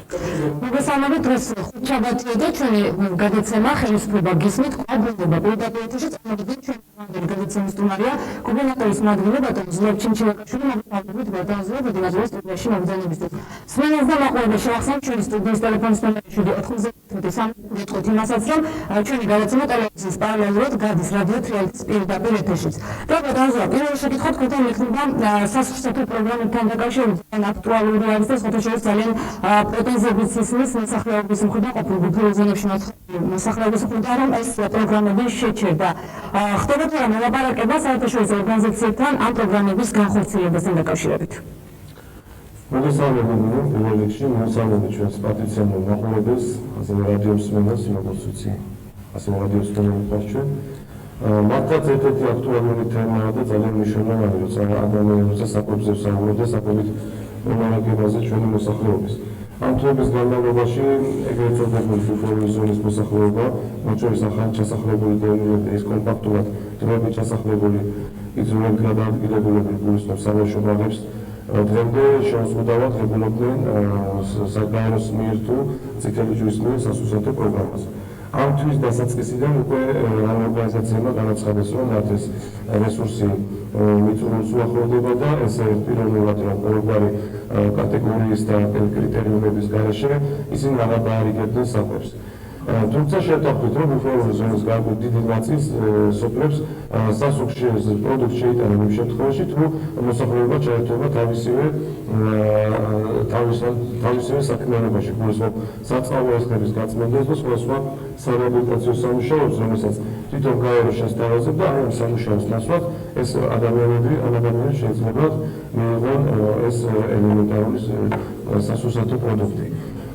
მოგესალმებით დღეს ხუთშაბათია და ჩვენი გადაცემა ხელისუფლება გისმით ყვავილობა პოლიტიკაში წარმოგვიდგენთ ჩვენი გადაცემის სტუმარია გუბერნატორის მოადგილე ბატონი ზურაბ ჩინჩილაკაშვილი მოგესალმებით ბატონ ზურაბ დილას სტუდიაში მოგზაურობისთვის სმენელს და მაყურებელს შევახსენებთ ჩვენი სტუდიის ტელეფონის ნომერი 790 იმასაც რომ ჩვენი გადაცემა ტელევიზიის პარალელურად გადის რადიო ტრიალეთის პირდაპირ ეთერშიც და ბატონ ზურაბ პირველი შეკითხვა თქვენთან მექნება სასურსათო პროგრამებთან დაკავშირებით აქტუალური არის და სხვადასხვა ძალიან პრეტენზიებიც ისმის მოსახლეობის მხრიდან ყოფილ ბუფერ ზონებში მოსახლეობის მხრიდან რომ ეს პროგრამები შეჩერდა. ხდება თუ რა მოლაპარაკება საერთაშორისო ორგანიზაციებთან ამ პროგრამების განხორციელებასთან დაკავშირებით? მოგესალმებით, პირველ რიგში მოგესალმებით ჩვენს პატიციანულ მაყურებელს, ასევე რადიოს მსმენელს, როგორც ვიცი, ასევე რადიოს მსმენელს ჩვენ. მართლაც ერთ-ერთი აქტუალური თემაა და ძალიან მნიშვნელოვანი, როცა ადამიანებზე საკვებზე ვსაუბრობთ და საკვებით მოლაპარაკებაზე ჩვენი მოსახლეობის. ამ თემის განმავლობაში ეგრეთ წოდებული ბუფერული ზონის მოსახლეობა, მათ შორის ახალ ჩასახლებული დევნილები, ეს კომპაქტურად დროებით ჩასახლებული იძულებით გადაადგილებულები გულისხმობს სამეშო ბაღებს, დღემდე შეუზღუდავად ღებულობდნენ საგაეროს მიერ თუ წითელი ჯვრის მიერ სასურსათო პროგრამას. ამ თვის დასაწყისიდან უკვე ამ ორგანიზაციებმა განაცხადეს, რომ მათ ეს რესურსი მიწურულს უახლოვდება და ეს პირველად რომ ყოველგვარი კატეგორიის და კრიტერიუმების გარეშე ისინი აღარ დაარიგებდნენ საკვებს. თუმცა შევთანხმდით, რომ ბუფერული ზონის გარკვეულ დიდი ნაწილს სოფლებს სასუქში პროდუქტი შეიტანა იმ შემთხვევაში, თუ მოსახლეობა ჩაერთვება თავისივე საქმიანობაში, გულისხმობ საწყალო ესხების გაწმენდას და სხვა სარეაბილიტაციო სამუშაოებს, რომელსაც თვითონ გაერო შესთავაზებ და ამ სამუშაოს ნაცვლად ეს ადამიანები შეიძლება მიიღონ ეს ელემენტარული სასურსათო პროდუქტი.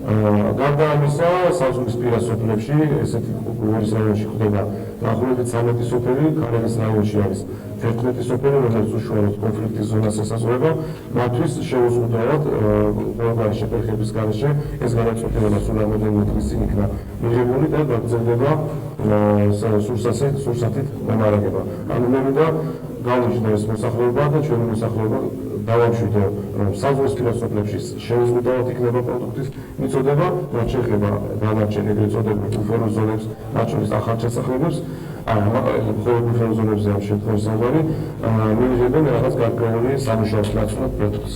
გარდა ამისა, საზღვრისპირა სოფლებში, ესეთი გულის რაიონში ხდება დაახლოებით 13 სოფელი, ქარელის რაიონში არის 11 სოფელი, რომელიც უშუალოდ კონფლიქტის ზონას ესაზღვრება, მათთვის შეუზღუდავად ყოველგვარი შეფერხების გარეშე ეს გადაწყვეტილება სულ რამოდენიმე დღის წინ იქნა მიღებული და გაგრძელდება სურსათით მომარაგება. ანუ მე მინდა გავუჩნდა ეს მოსახლეობა და ჩვენი მოსახლეობა დავამშვიდო, რომ საზღვრისპირა სოფლებში შეუზღუდავად იქნება პროდუქტის მიწოდება, რაც შეეხება დანარჩენ ეგრეთ წოდებულ ბუფერულ ზონებს, მათ შორის ახალ ჩასახლებებს, მხოლოდ ბუფერულ ზონებზე ამ შემთხვევაში საუბარი, მიიღებენ რაღაც გარკვეული სამუშაოს ნაცვლად პროდუქტს.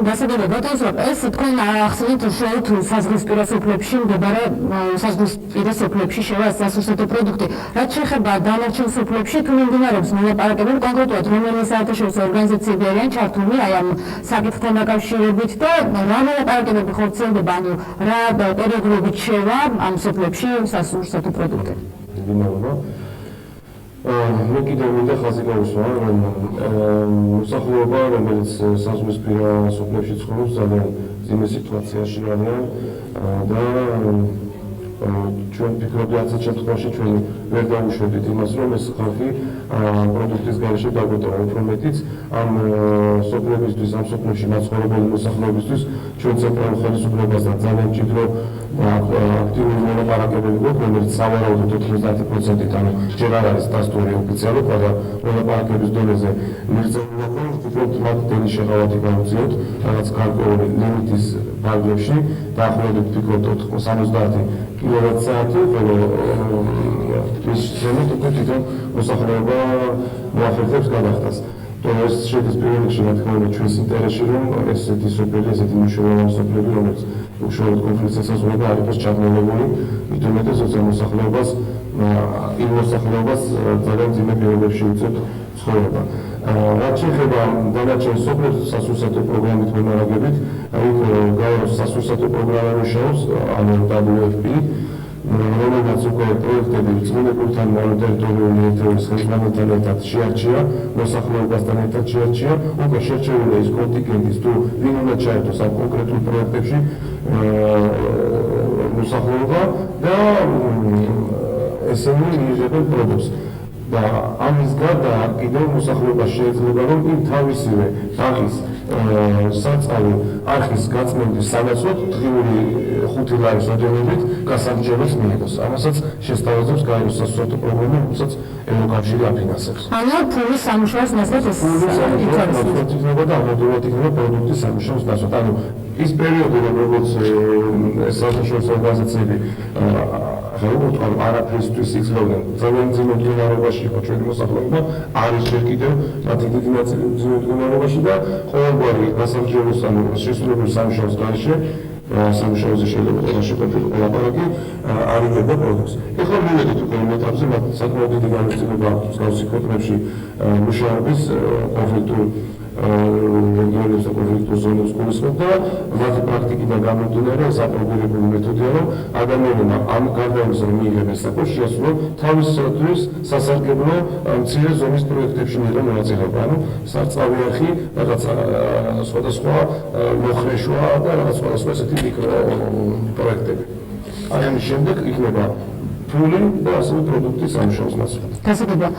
დასადებად ბატონ ზურაბ, ეს თქვენ ახსენეთ უშუალოდ საზღვრისპირა სოფლებში მდებარე საზღვრისპირა სოფლებში შევა სასურსათო პროდუქტი. რაც შეეხება დანარჩენ სოფლებში, თუ მიმდინარეობს მოლაპარაკებები კონკრეტულად რომელიმე საერთაშორისო ორგანიზაციები არიან ჩართული აი ამ საკითხთან დაკავშირებით და რა მოლაპარაკებები ხორციელდება, ანუ რა პერიოდულობით შევა ამ სოფლებში სასურსათო პროდუქტი? მე კიდევ მინდა ხაზი გავუსვა, რომ მოსახლეობა, რომელიც საზღვრისპირა სოფლებში ცხოვრობს, ძალიან მძიმე სიტუაციაში არიან და ჩვენ ვფიქრობთ, ასეთ შემთხვევაში ჩვენ ვერ დავუშვებდით იმას, რომ ეს ხალხი პროდუქტის გარეშე დაგვეტოვა, უფრო მეტიც ამ სოფლებისთვის, ამ სოფლებში მაცხოვრებელი მოსახლეობისთვის ჩვენ ცენტრალურ ხელისუფლებასთან ძალიან მჭიდრო აქტიური მოლაპარაკებები გვაქვს, რომელიც სავარაუდოდ 90%-ით, ანუ ჯერ არ არის დასტური ოფიციალურად, მაგრამ მოლაპარაკების დონეზე მიღწევა გვაქვს, ვფიქრობთ, მათ დენის შეღავათი გავუწიოთ რაღაც გარკვეული ლიმიტის ფარგლებში, დაახლოებით ვფიქრობთ 70 კილოვატ-საათი, ხოლო ის ზემოთ უკვე თვითონ მოსახლეობა მოახერხებს გადახდას. ეს შედის პირველ რიგში, რა თქმა უნდა, ჩვენს ინტერესში, რომ ესეთი სოფლები, ესეთი მნიშვნელოვანი სოფლები, რომელიც უშუალოდ კონფლიქტს ესაზღვრება, არ იყოს ჩაგნელებული, მით უმეტეს, როცა მოსახლეობას ძალიან მძიმე პირობებში უწევთ ცხოვრება. რაც შეეხება დანარჩენ სოფლებს სასურსათო პროგრამით მომარაგებით, იქ გაეროს სასურსათო პროგრამა მუშაობს, ანუ WFP, რომელმაც უკვე პროექტები წმინდებულთან ტერიტორიული ერთეულის ხელმძღვანელთან ერთად შეარჩია, მოსახლეობასთან ერთად შეარჩია, უკვე შერჩეულია ის კონტინგენტის თუ ვინ უნდა ჩაერთოს ამ კონკრეტულ პროექტებში მოსახლეობა და ესენი მიიღებენ პროდუქტს. და ამის გარდა კიდევ მოსახლეობა შეიძლება რომ იმ თავისივე ბაღის საწავი არხის გაწმენდის სანაცვლოდ დღიური 5 ლარის რაოდენობით გასამრჯელოს მიიღოს. ამასაც შესთავაზებს გაეროს სასწავლო პროგრამა, რომელსაც ევროკავშირი აფინანსებს. ანუ ფულის სამუშაოს ნაცვლად ეს იქნება და ამოდროულად იქნება პროდუქტის სამუშაოს ნაცვლად. ანუ ის პერიოდი, როგორც საერთაშორისო ორგანიზაციები არაფრისთვის იცნობდნენ, ძალიან მძიმე მდგომარეობაში იყო ჩვენი მოსახლეობა, არის ჯერ კიდევ მათი დიდი ნაწილი მძიმე მდგომარეობაში და ყოველგვარი გასამრჯელოს ანუ შესრულებული სამუშაოს გარეშე სამუშაოზე შეიძლება ყველა შეფეთილი ლაპარაკი არიგებდა პროდუქტს. ეხლა მივედით უკვე იმ ეტაპზე, მათ საკმაოდ დიდი განვითარება აქვს მსგავსი ქვეყნებში მუშაობის კონფლიქტურ რეგიონებს და კონფლიქტურ ზონებს გულისხმობ და მათი პრაქტიკიდან გამომდინარე ეს აპრობირებული მეთოდია, რომ ადამიანებმა ამ გარდა იმისა, რომ მიიღებენ საკუთარ შეასრულონ თავისთავად სასარგებლო მცირე ზომის პროექტებში მიიღონ მონაწილეობა. ანუ სარწყავი არხი, რაღაც სხვადასხვა მოხრეშვა და რაღაც სხვადასხვა ესეთი მიკრო პროექტები. აი ამის შემდეგ იქნება ფული და ასევე პროდუქტის სამუშაოს ნაცვლად. გასაგებია.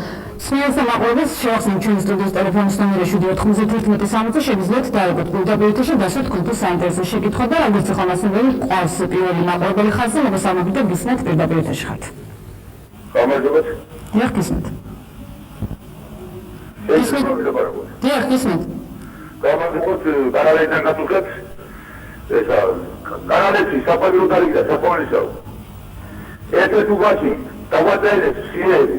სმეილს და მაყურებელს შევახსენებთ ჩვენი სტუდიის ტელეფონის ნომერი 79160 შეგიძლიათ დააიგოთ პირდაპირ და დასვათ თქვენთვის საინტერესო შეკითხვა და როგორც ახლა მასწავლებელი ყავს პირველი მაყურებელი ხაზი, მოგესალმებით და გისმენთ პირდაპირ ეთერში ხართ. გამარჯობათ. დიახ, გისმენთ. დიახ, გისმენთ. გამარჯობათ, განალეიდან გასულხეთ. ესა განალეთი საფავილო დარიგდა საფავილისაო. ერთ უგაში დავაწერეთ სიები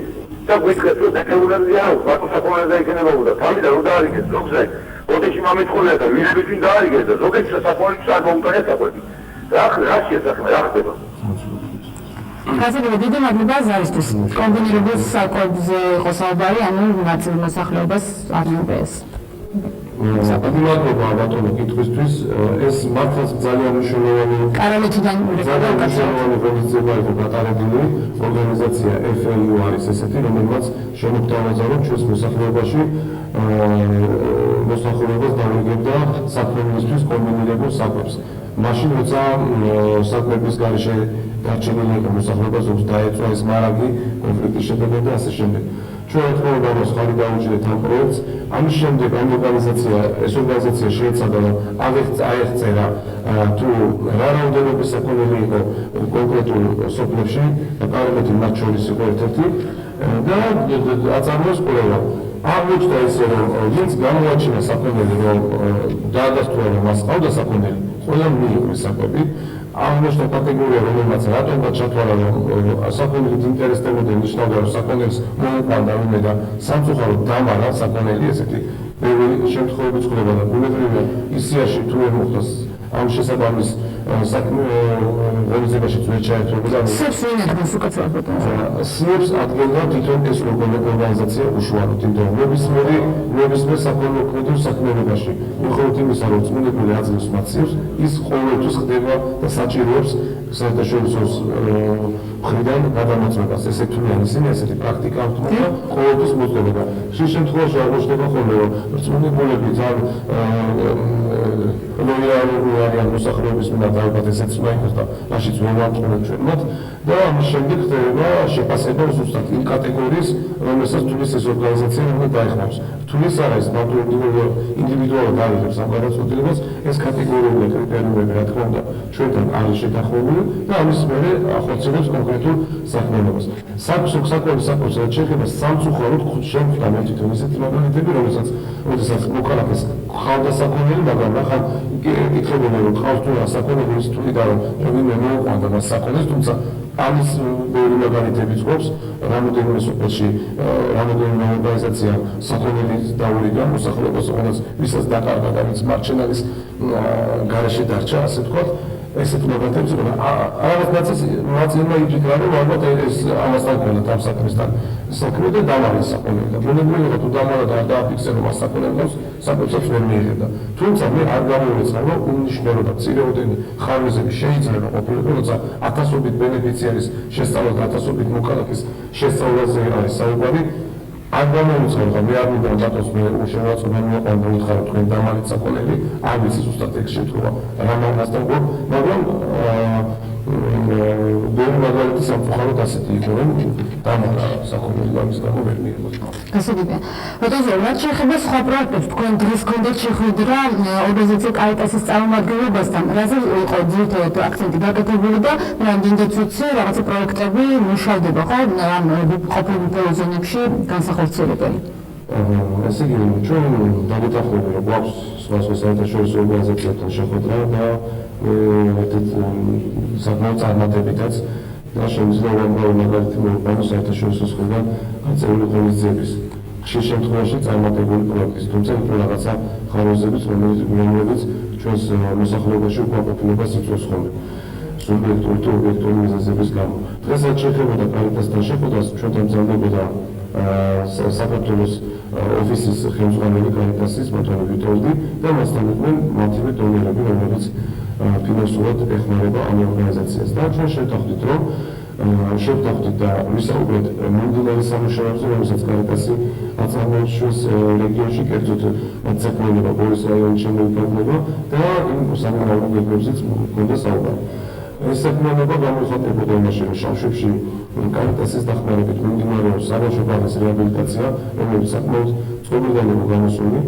და გვიწყეთ რომ დაკეულები არა, ბატონ საფავილზე იქნებოდა. თავიდან რომ დაარიგეთ ზოგზე, ოდეში მომეწყოლია და ვინებით ვინ დაარიგეთ და ზოგადად საფავილს არ მოუტანია საფავილი. რა შეესახება, რა ხდება? გასაგებია, დიდი მადლობა ზარისთვის. კომბინირებულ საკვებზე იყო საუბარი, ანუ ნაწილ მოსახლეობას არ მიუღეს. დიდი მადლობა ბატონო კითხვისთვის. ეს მართლაც ძალიან მნიშვნელოვანი კარალეთიდან მნიშვნელოვანი ღონისძიება იყო გატარებული. ორგანიზაცია FLU არის ესეთი, რომელმაც შემოგთავაზა, რომ ჩვენს მოსახლეობაში მოსახლეობას დაუგებდა საქმეებისთვის კომბინირებულ საკვებს. მაშინ როცა საკვების გარეშე დარჩენილი იყო მოსახლეობა, ზოგს დაეწვა ეს მარაგი კონფლიქტის შედეგად და ასე შემდეგ. ჩვენ თქმა უნდა ხარი დაუჭირეთ ამ პროექტს. ამის შემდეგ ეს ორგანიზაცია შეეცადა რომ აეღწერა თუ რა რაოდენობის საქონელი იყო კონკრეტულ სოფლებში და პარამეტრი მათ შორის იყო ერთ-ერთი და აწარმოეს კვლევა. აღმოჩნდა ისე რომ ვინც გამოაჩინა საქონელი რომ დაადასტურა რომ მას ყავდა საქონელი, ყველა მიიღო საკვები. აღმოჩნდა კატეგორია, რომელმაც რატომაც ჩათვალა რომ საქონელით ინტერესდებოდნენ, ნიშნავდა რომ საქონელს მოუყვანდა ვინმე და სამწუხაროდ დამარა საქონელი, ესეთი ბევრი შემთხვევებიც ხდება და ბუნებრივია ისიაში თუ ვერ მოხდეს ამ შესაბამის საქმე ღონისძიებაში ვერ ჩაერთვებოდა. სებს ვინ ადგენს უკაცრავად ბატონო? სებს ადგენდა თვითონ ეს ორგანიზაცია უშუალოდ, იმიტომ რომ ნებისმიერ საქონელმოქმედო საქმიანობაში მიუხედავად იმისა, რომ წმინდებული აძლევს მათ სიებს, ის ყოველთვის ხდება და საჭიროებს საერთაშორისო მხრიდან გადამოწმებას. ესე თვლიან ისინი, ესეთი პრაქტიკა აქვს და ყოველთვის მოხდება და ხშირ შემთხვევაში აღმოჩნდება ხოლმე, რომ წმინდებულები ძალიან ლოიალური არიან მოსახლეობის მიმართ, ალბათ ესეც უნდა იყოს და მაშინ ვერ ვამწყობთ ჩვენ მათ და ამის შემდეგ ხდება შეფასება ზუსტად იმ კატეგორიის, რომელსაც თulis ეს ორგანიზაცია უნდა დაეხმაროს. თulis არა ეს მარტო ინდივიდუალურად არიგებს ამ გადაწყვეტილებას, ეს კატეგორიული კრიტერიუმები რა თქმა უნდა ჩვენთან არის შეთანხმებული და ამის მერე ახორციელებს კონკრეტულ საქმიანობას. საკვების შეეხება სამწუხაროდ შემდგა მე თვითონ ესეთი მაგალითები, როდესაც მოქალაქეს ხავდა საქონელი, მაგრამ ახლა იკითხებოდა რომ ყავს თუ რა საქონელი ის თვლიდა რომ ვინმე მოუყვანდა მას საქონელს, თუმცა ამის ბევრი მაგალითებიც გვაქვს. რამოდენიმე სოფელში რამოდენიმე ორგანიზაცია საქონელის დაურიგა მოსახლეობას, ვისაც დაკარგა და ვინც მარჩენალის გარეშე დარჩა, ასე ვთქვათ. ესეთი მაგალითებიც რაღაც ნაწილმა იფიქრა რომ ალბათ ეს ამასთან ქონდათ ამ საქმესთან საქმე და დამარეს საქონელი და ბუნებრივია თუ დამარა და არ დააფიქსერო მას საქონელს საკვებსაც ვერ მიიღებდა. თუმცა მე არ გამოვიწყდა რომ უნიშნელო და მცირეოდენი ხარვეზები შეიძლება ყოფილიყო, როცა ათასობით ბენეფიციარის შესწავლა და ათასობით მოქალაქის შესწავლაზე არის საუბარი. არ გამოვიწყდა მე არ მინდა ბატონს მე უშევაწოდო მიყავდა უთხარ თქვენ დამარეთ საქონელი, არ ვიცი ზუსტად ეგ შემთხვევა რა მაგასთან გვაქვს, მაგრამ ბევრი მაგალითი სამწუხაროდ ასეთი იყო, რომ დამყარა საქონელი ამის გამო ვერ მიიღო. გასაგებია. ბატონო, რაც შეეხება სხვა პროექტებს, თქვენ დღეს გქონდათ შეხვედრა ორგანიზაცია კარიტასის წარმომადგენლობასთან, რაზე იყო ძირითადად აქცენტი გაკეთებული და რამდენადაც ვიცი, რაღაცა პროექტები მუშავდება, ხო, ამ ყოფილ ზონებში განსახორციელებელი. ესე იგი, ჩვენ დაგეთანხმები, რომ გვაქვს სხვა საერთაშორისო ორგანიზაციებთან შეხვედრა და ერთ საკმაოდ წარმატებითაც და შემიძლია უამრავი მაგალითი მოვიყვანოს საერთაშორისო სხვიდან გაწეული ღონისძიების ხშირ შემთხვევაში წარმატებული პროექტის, თუმცა იყო რაღაცა ხარვეზებიც, რომლებიც ჩვენს მოსახლეობაში უკმაყოფილებას იწვევს ხოლმე სუბიექტური თუ ობიექტური მიზეზების გამო. დღესაც შეეხებოდა კარიტასთან შეხვედრას, ჩვენთან მგზავრდებოდა საქართველოს ოფისის ხელმძღვანელი კარიტასის ბატონი ვიტორდი და მასთან იყვნენ მათივე დონორები, რომლებიც ფინანსურად ეხმარება ამ ორგანიზაციას. და ჩვენ შევთანხმდით, რომ შევთანხმდით და ვისაუბრეთ მიმდინარე სამუშაოებზე, რომელსაც კარიტასი აწარმოებს ჩვენს რეგიონში, კერძოდ მათ საქმიანობა ბორის რაიონში შემოიფარგლება და იმ სამომავლო გეგმებზეც მქონდა საუბარი. ეს საქმიანობა გამოიხატებოდა იმაში, რომ შავშებში კარიტასის დახმარებით მიმდინარეობს საბავშვო ბაღის რეაბილიტაცია, რომელიც საკმაოდ წყობილად იყო გამოსული.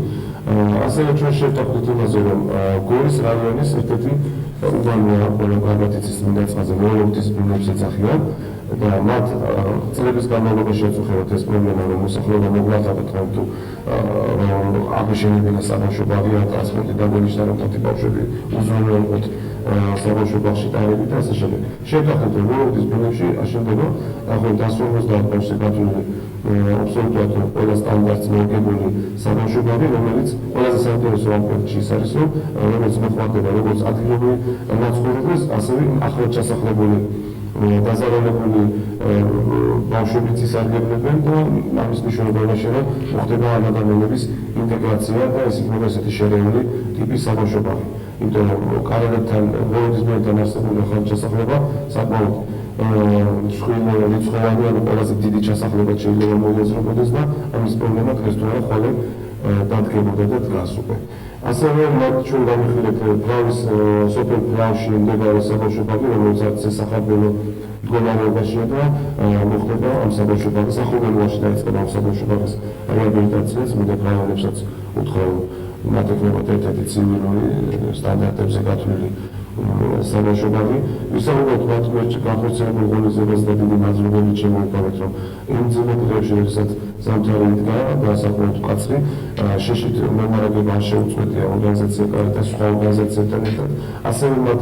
ასევე ჩვენ შევთანხმდით იმაზე, რომ გორის რაიონის ერთ-ერთი უბანია ყველა კარგად იცის წმინდა წყალზე მეოლოგის ბუნებს ეძახიან და მათ წლების განმავლობაში ეწუხებათ ეს პრობლემა, რომ მოსახლეობა მოგვართავთ რომ თუ აღშენებინა საბავშვო ბაღი ან ტრანსპორტი დაგონიშნა, რომ თათი ბავშვები უზრუნველყოთ საბავშვო ბაღში ტარებით და ასე შემდეგ. შევთანხმდით, რომ მეოლოგის ბუნებში აშენდება დაახლოებით 150 ბავშვზე გათვლილი აბსოლუტურად ყველა სტანდარტს მოგებული საბავშვო ბაღი, რომელიც ყველაზე საინტერესო ამ პროექტში ის არის, რომ რომელიც მოხმარდება როგორც ადგილობრივ მაცხოვრებელს, ასევე ახლად ჩასახლებული დაზარალებული ბავშვებიც ისარგებლებენ და ამის მნიშვნელობა იმაში, რომ მოხდება ამ ადამიანების ინტეგრაცია და ეს იქნება ესეთი შერეული ტიპის საბავშვო ბაღი. იმიტომ რომ კარერებთან, ვოლონტიზმებთან არსებული ახლად ჩასახლება საკმაოდ რიცხოვანი, ანუ ყველაზე დიდი ჩასახლება შეიძლება მოიაზრებოდეს და ამის პრობლემა დღესდღეობით ხოლმე დადგებოდა და დგას უკვე. ასევე მათ ჩვენ გამიხილეთ პლავის სოფელ პლავში მდებარე საბავშვო ბაღი, რომელიც არც სასახარბელო მდგომარეობაშია და მოხდება ამ საბავშვო ბაღის ახალგაზრდობაში დაიწყება ამ საბავშვო ბაღის რეაბილიტაციაც, მინდა პროექტებსაც უთხრა მათ ექნებათ ერთ-ერთი ცივილი სტანდარტებზე გათვლილი საბავშვო ბაღი. ვისაუბროთ მათ განხორციელებულ ღონისძიებას და დიდი მადლობებით შემოვიყვანეთ, რომ იმ ძილებში, როდესაც ზამთარი იდგა და საკმაოდ მკაცრი, შეშით მომარაგება არ შეუწყვეტია ორგანიზაცია კარიტას სხვა ორგანიზაციებთან ერთად. ასევე მათ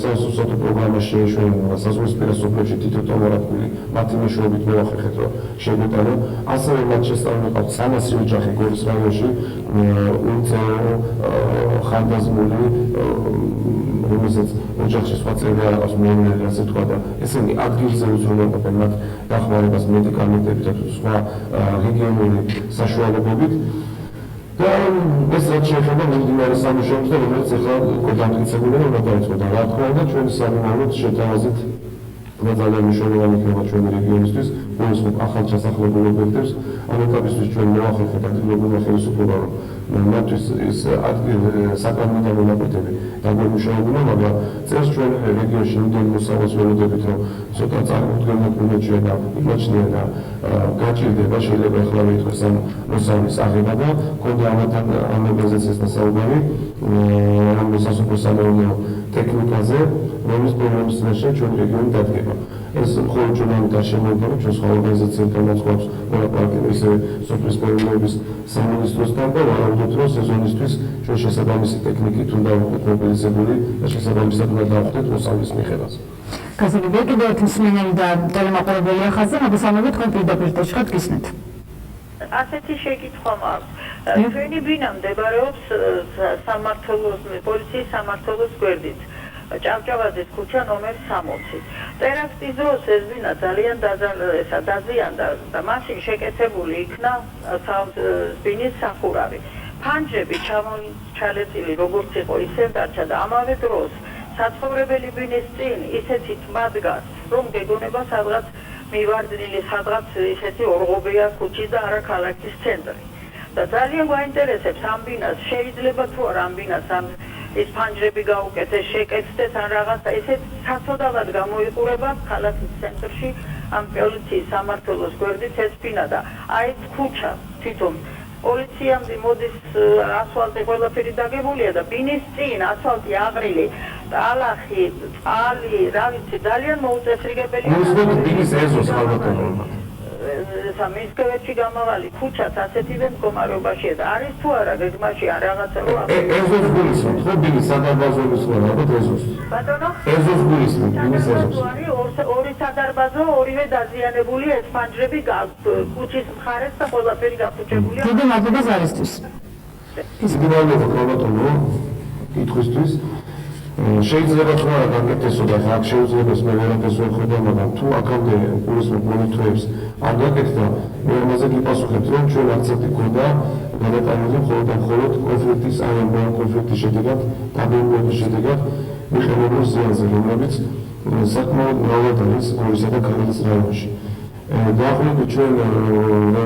სასუსათო პროგრამაში შეეშვება საზღვარგარეთ სოფლებში თითო ტომორადგული მათი მეშვეობით მოვახერხეთ, რომ შეგვეტანო. ასევე მათ შესწავლილიყავთ 300 ოჯახი გორის რაიონში, უცეო ხანდაზმული, რომელსაც ოჯახში სხვა წევრი არ აქვს მეურნეობაზე, ასე თქვა და ესენი ადგილზე უზრუნველყოფენ მათ დახმარებას მედიკამენტებით და სხვა რეგიონული საშუალებებით. და ეს რაც შეეხება მიმდინარე სამუშაოებს და რომელიც ახლა დამტკიცებულია, რომ დაიწყო და რა თქმა უნდა ჩვენი სამომავლოდ შეთავაზეთ და ძალიან მნიშვნელოვანი იქნება ჩვენი რეგიონისთვის, გულისხმობ ახალ ჩასახლებულ ობიექტებს. ამ ეტაპისთვის ჩვენ მოვახერხეთ ადგილობრივმა ხელისუფლებამ, რომ მათთვის ის საკანონმდებლო მონაკვეთები დაგვემუშავებინა, მაგრამ წელს ჩვენ რეგიონში იმდენი მოსავალს ველოდებით, რომ ცოტა წარმოუდგენლად და იმაჩნია და გაჭირდება, შეიძლება ეხლავე ითქვას ამ მოსავლის აღება და გქონდა ამ ორგანიზაციასთან საუბარი ამ სასოფლო-სამეურნეო ტექნიკაზე, რომლის პროგრამის წინაშე ჩვენ რეგიონი დადგება. ეს მხოლოდ ჩვენამდე არ შემოიდგება, ჩვენ სხვა ორგანიზაციებთანაც გვაქვს მოლაპარაკება ისე სოფლის მეურნეობის სამინისტროსთან და ვარაუდობთ, რომ სეზონისთვის ჩვენ შესაბამისი ტექნიკით უნდა ვიყოთ მობილიზებული და შესაბამისად უნდა დავხვდეთ მოსავლის მიღებას. გასაგებია, კიდევ ერთი მსმენელი და ტელემაყურებელი ახაზია, მოგესალმებით, თქვენ პირდაპირ დაშხეთ გისმენთ. ასეთი შეკითხვა მაქვს. ჩვენი ბინა მდებარეობს პოლიციის სამმართველოს გვერდით. ჭავჭავაძის ქუჩა ნომერ 60. ტერაქტის დროს ეს ბინა ძალიან დაზიანდა და მაშინ შეკეთებული იქნა ბინის სახურავი. ფანჯრები ჩამოჩალեցილი როგორც იყო ისე დარჩა და ამავე დროს საცხოვრებელი ბინის წინ ისეთი თმა დგას, რომ გეგონება სადღაც მივარდნილი, სადღაც ისეთი ორღობია ქუჩის და არა ქალაქის ცენტრი. და ძალიან გვაინტერესებს ამ ბინას, შეიძლება თუ არა ამ ბინას ამ ის ფანჯრები გაუკეთეს, შეკეთდეს ან რაღაცა, ესეც საცოდავად გამოიყურება ქალაქის ცენტრში ამ პოლიციის სამმართველოს გვერდით ეცფინა და აი ეს ქუჩა თვითონ პოლიციამდე მოდის ასფალტი ყველაფერი დაგებულია და ბინის წინ ასფალტი აყრილი ტალახი, წყალი, რა ვიცი, ძალიან მოუწესრიგებელია. ბინის ეზოს ხალხობა. მისკევეთში გამავალი ქუჩაც ასეთივე მდგომარეობაშია და არის თუ არა გეგმაში ან რაღაცა რო ეზოს გულისხმობ, ხო ბინის სადარბაზოების ხო ალბათ ეზოს. ბატონო? ეზოს გულისხმობ, ბინის ეზოს. ორი სადარბაზო, ორივე დაზიანებულია, ეს ფანჯრები ქუჩის მხარეს და ყველაფერი გაფუჭებულია. დიდი მადლობა ზარისთვის. დიდი მადლობა ბატონო კითხვისთვის. შეიძლება თუ არა გაკეთესო და აქ შეუძლებას მე ვერაფერს ვერ ხედავ, მაგრამ თუ აქამდე გულისხმობ მონიტორებს არ გაკეთდა, მე ამაზე გიპასუხებთ, რომ ჩვენ აქცენტი გვქონდა გადატანილი მხოლოდ და მხოლოდ კონფლიქტის ან კონფლიქტის შედეგად, დაბინძურების შედეგად მიხელებულ ზიანზე, რომლებიც საკმაოდ მრავლად არის გორისა და ქართლის რაიონში. დაახლოებით ჩვენ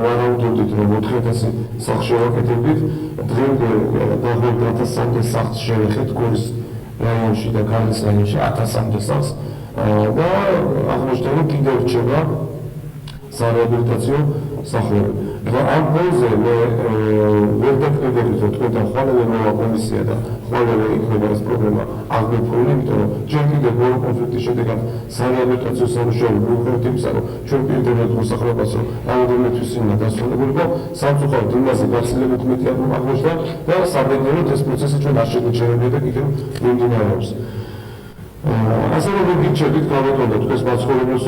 ვარაუდობდით, რომ 4000 სახლს შევაკეთებდით, დღემდე დაახლოებით 1300 სახლს შევეხეთ გორის რაიონში და ქართლის რაიონში 1300 სახლს და აღმოჩნდა, რომ კიდევ რჩება სარეაბილიტაციო სახლები. ამ ფონზე მე ვერ დაკნებებით, რომ თქვენთან ხვალე მოვა კომისია და ხვალე იქნება ეს პრობლემა აღმოფხვრილი, იმიტომ რომ ჯერ კიდევ ბოლო კონფლიქტის შედეგად სარეაბილიტაციო სამუშაოები მიუხედავად იმისა, რომ ჩვენ პირდაპირ მოსახლეობას რამდენიმე თვის უნდა დასრულებულიყო, სამწუხაროდ იმაზე გაცილებით მეტი აღმოჩნდა და საბედნიეროდ ეს პროცესი ჩვენ არ შეგვეჩერებია და კიდევ მიმდინარეობს. ასევე გიჩვენებთ გამოდონდა თქვენს მაცხოვრებელს,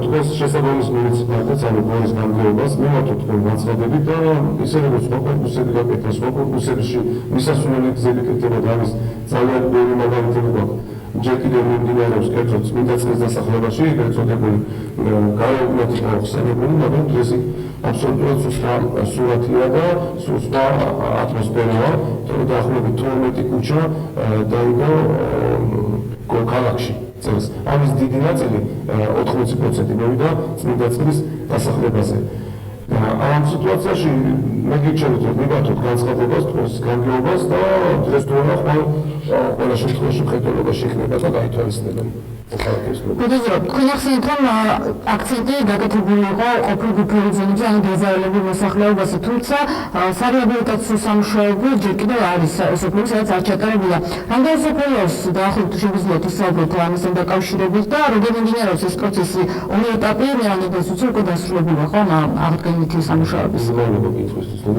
თქვენს შესაბამის მუნიციპალიტეტს, ანუ გორის გამგეობას, მივართოთ თქვენ განცხადებით და ისე როგორც კონკურსები გაკეთეს, კონკურსებში მისასვლელი გზები კეთდება და ამის ძალიან ბევრი მაგალითები გვაქვს. ჯერ კიდევ მიმდინარეობს კერძოდ წმინდა წყლის დასახლებაში, ეგრეთ წოდებული გაეუბნეთი მოხსენებული, მაგრამ დღეს აბსოლუტურად სურათია და სხვა ატმოსფეროა, დაახლოებით 12 ქუჩა დაიგო ქალაქში წელს. ამის დიდი ნაწილი 80% მოვიდა წმინდა წყლის დასახლებაზე. ამ სიტუაციაში მე გიჩვენებთ, რომ მივართოთ განცხადებას, თქვენს გამგეობას და დღეს თუ არა ყველა შემთხვევაში მხედველობაში იქნება და გაითვალისწინებენ. თქვენ ახსენეთ, რომ აქცენტი გაკეთებული იყო ყოფილ გუფრიულ ზონებზე, ანუ დაზარალებულ მოსახლეობაზე, თუმცა სარეაბილიტაციო სამუშაოები ჯერ კიდევ არის სოფლებში, სადაც არ ჩატარებულა. რამდენი სოფელს დაახლოებით შეგვიძლიათ ისაუბროთ ამასთან დაკავშირებით და როგორ მიმდინარეობს ეს პროცესი? ორი ეტაპი რეალობას უცებ უკვე დასრულებულია, ხო, აღდგენითი სამუშაოების. მოგესალმებით კითხვისთვის, რომ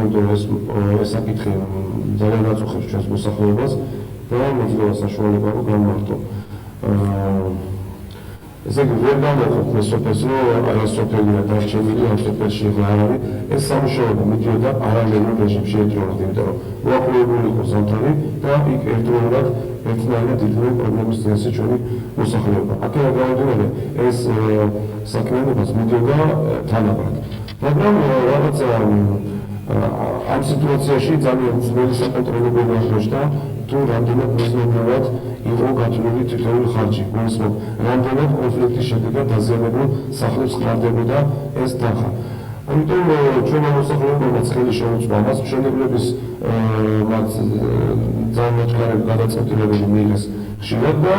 ეს საკითხი ძალიან აწუხებს ჩვენს მოსახლეობას და მოძრაობა საშუალება რომ გამართო. ესე იგი, ვერ გამოვხოთ მე სოფელს, რომ აი ეს სოფელია დარჩენილი, ამ სოფელში არ არის. ეს სამუშაოები მიდიოდა პარალელურ რეჟიმში ერთდროულად, იმიტომ რომ უახლოებული იყო ზამთარი და იქ ერთდროულად ერთნაირად იდგა პრობლემის წინაშე ჩვენი მოსახლეობა. აქედან გამომდინარე, ეს საქმიანობას მიდიოდა თანაბრად. მაგრამ რაღაცა ამ სიტუაციაში ძალიან ძნელი საკონტროლებები აღმოჩნდა, თუ რამდენად მიზნობრივად იყო გათვლილი თითოეული ხარჯი. გულისხმობ, რამდენად კონფლიქტის შედეგად დაზიანებულ სახლებს ხმარდებოდა ეს თანხა. ამიტომ ჩვენმა მოსახლეობამ ხელი შეუწყო ამას, მშენებლების მათ ძალიან მოჩქარები გადაწყვეტილებები მიიღეს ხშირად და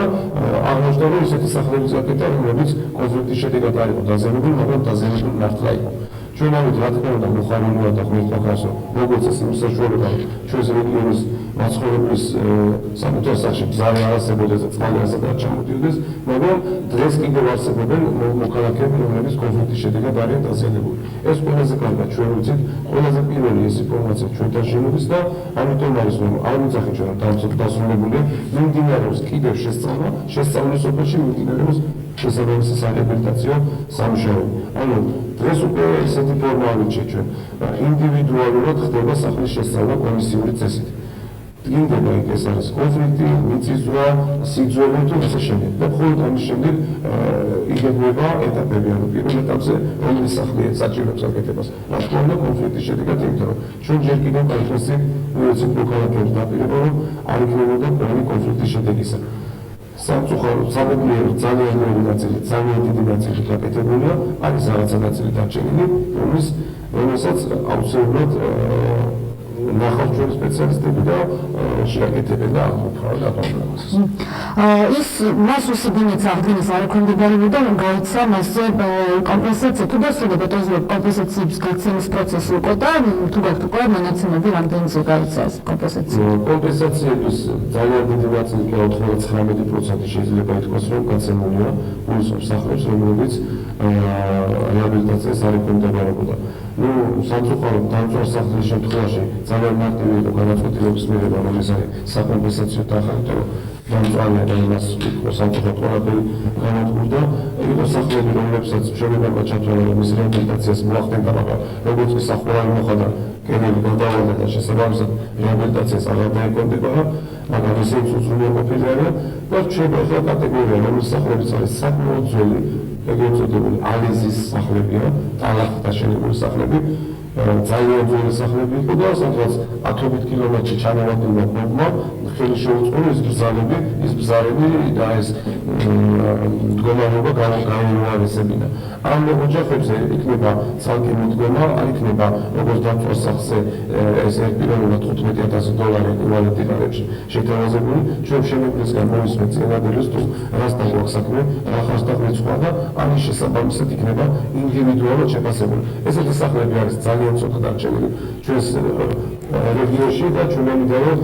აღმოჩნდა, რომ ისეთი სახლებიც გაკეთა, რომლებიც კონფლიქტის შედეგად არ იყო დაზიანებული, მაგრამ დაზიანებული მართლა იყო. ჩვენ ამით რა თქმა უნდა მოხარულია და გვიყვარს, როგორც ეს საშუალება ჩვენს რეგიონის მაცხოვრებლის სამართალ სახში ბზარი არ არსებობდეს და წყალი არ ჩამოდიოდეს, მაგრამ დღეს კიდევ არსებობენ მოქალაქეები, რომლებიც კონფლიქტის შედეგად არიან დაზიანებული. ეს ყველაზე კარგად ჩვენ ვიცით, ყველაზე პირველი ეს ინფორმაცია ჩვენთან შემოდის და ამიტომ არის რომ არ ვიძახით ჩვენ დასრულებულია, მიმდინარეობს კიდევ შესწავლის სოფელში მიმდინარეობს შესაბამისი სარეაბილიტაციო სამუშაოები. ანუ დღეს უკვე ესეთი ფორმა ავიჩეთ ჩვენ. ინდივიდუალურად ხდება სახლის შესწავლა კომისიური წესით. დგინდება იქ ეს არის კონფლიქტი, მიწისძვრა, სიძველე თუ ასე შემდეგ. და მხოლოდ ამის შემდეგ იგეგმება ეტაპები, ანუ პირველ ეტაპზე რომელი სახლი საჭიროებს გაკეთებას. რა თქმა უნდა, კონფლიქტის შედეგად, იმიტომ რომ ჩვენ ჯერ კიდევ კაითრესი მუნიციპალ მოქალაქეებს დაპირება, რომ არ იქნებოდა ყველანი კონფლიქტის შედეგისა. სამწუხაროდ საბედნიეროდ ძალიან ბევრი ნაწილი, ძალიან დიდი ნაწილი გაკეთებულია, არის რაღაცა ნაწილი დარჩენილი, რომელსაც აუცილებლად ნახავთ ჩვენი სპეციალისტები და შეაკეთებენ და ამოფრქვევენ ამ პრობლემას. ის მას უსიძინეთ აღდგენას არ ექვემდებარებოდა, რომ გაიცა მასზე კომპენსაცია თუ დასრულებად კომპენსაციების გაცემის პროცესი უკვე და თუ გაქვთ უკვე მონაცემები რამდენზე გაიცა ეს კომპენსაცია? კომპენსაციების ძალიან დიდი ნაწილი 99% შეიძლება ითქვას, რომ გაცემულია გულს მსახლებს, რომლებიც რეაბილიტაციას არ ექვემდებარებოდა. სამწუხაროდ დამწვარ სახლის შემთხვევაში ძალიან მარტივი იყო განაცხადების მიღება, რომელიც არის საკომპენსაციო თანხა, იმიტომ რომ დამწვარია და იმას სამწუხაროდ ყველაფერი განადგურდა. იყო სახლები, რომლებსაც მშენებლობა ჩათვალა, რომ ის რეაბილიტაციას მოახდენდა, მაგრამ როგორც კი სახურავი მოხდა, კედელი გადავარდა და შესაბამისად რეაბილიტაციას აღარ დაეკვემდებარა, მაგრამ ისიც უზრუნველყოფილი არიან და რჩება ახლა კატეგორია, რომლის სახლებიც არის საკმაოდ ძველი, ეგრეთ წოდებული ალიზის სახლებია, ტალახით აშენებული სახლები, ძალიან ძველი სახლები იყო და სადღაც 10 კილომეტრში ჩამოვარდნილ მოგმა ხელი შეუწყო ის ბზარები და ეს მდგომარეობა გაიუარესებინა. ამ ოჯახებზე იქნება ცალკე მიდგომა, არ იქნება როგორც დამწვარ სახლზე ეს ერთპიროვნულად $15,000 ეკვივალენტი ხარებში შეთავაზებული, ჩვენ შემოგვიწყდა მოისმენთ წინადადეს თუ რასთან გვაქვს საქმე, რა ხასდახვით სხვა და ამის შესაბამისად იქნება ინდივიდუალურად შეფასებული. ესეთი სახლები არის ძალიან ცოტა დარჩენილი ჩვენს რეგიონში და ჩვენ მინდა რომ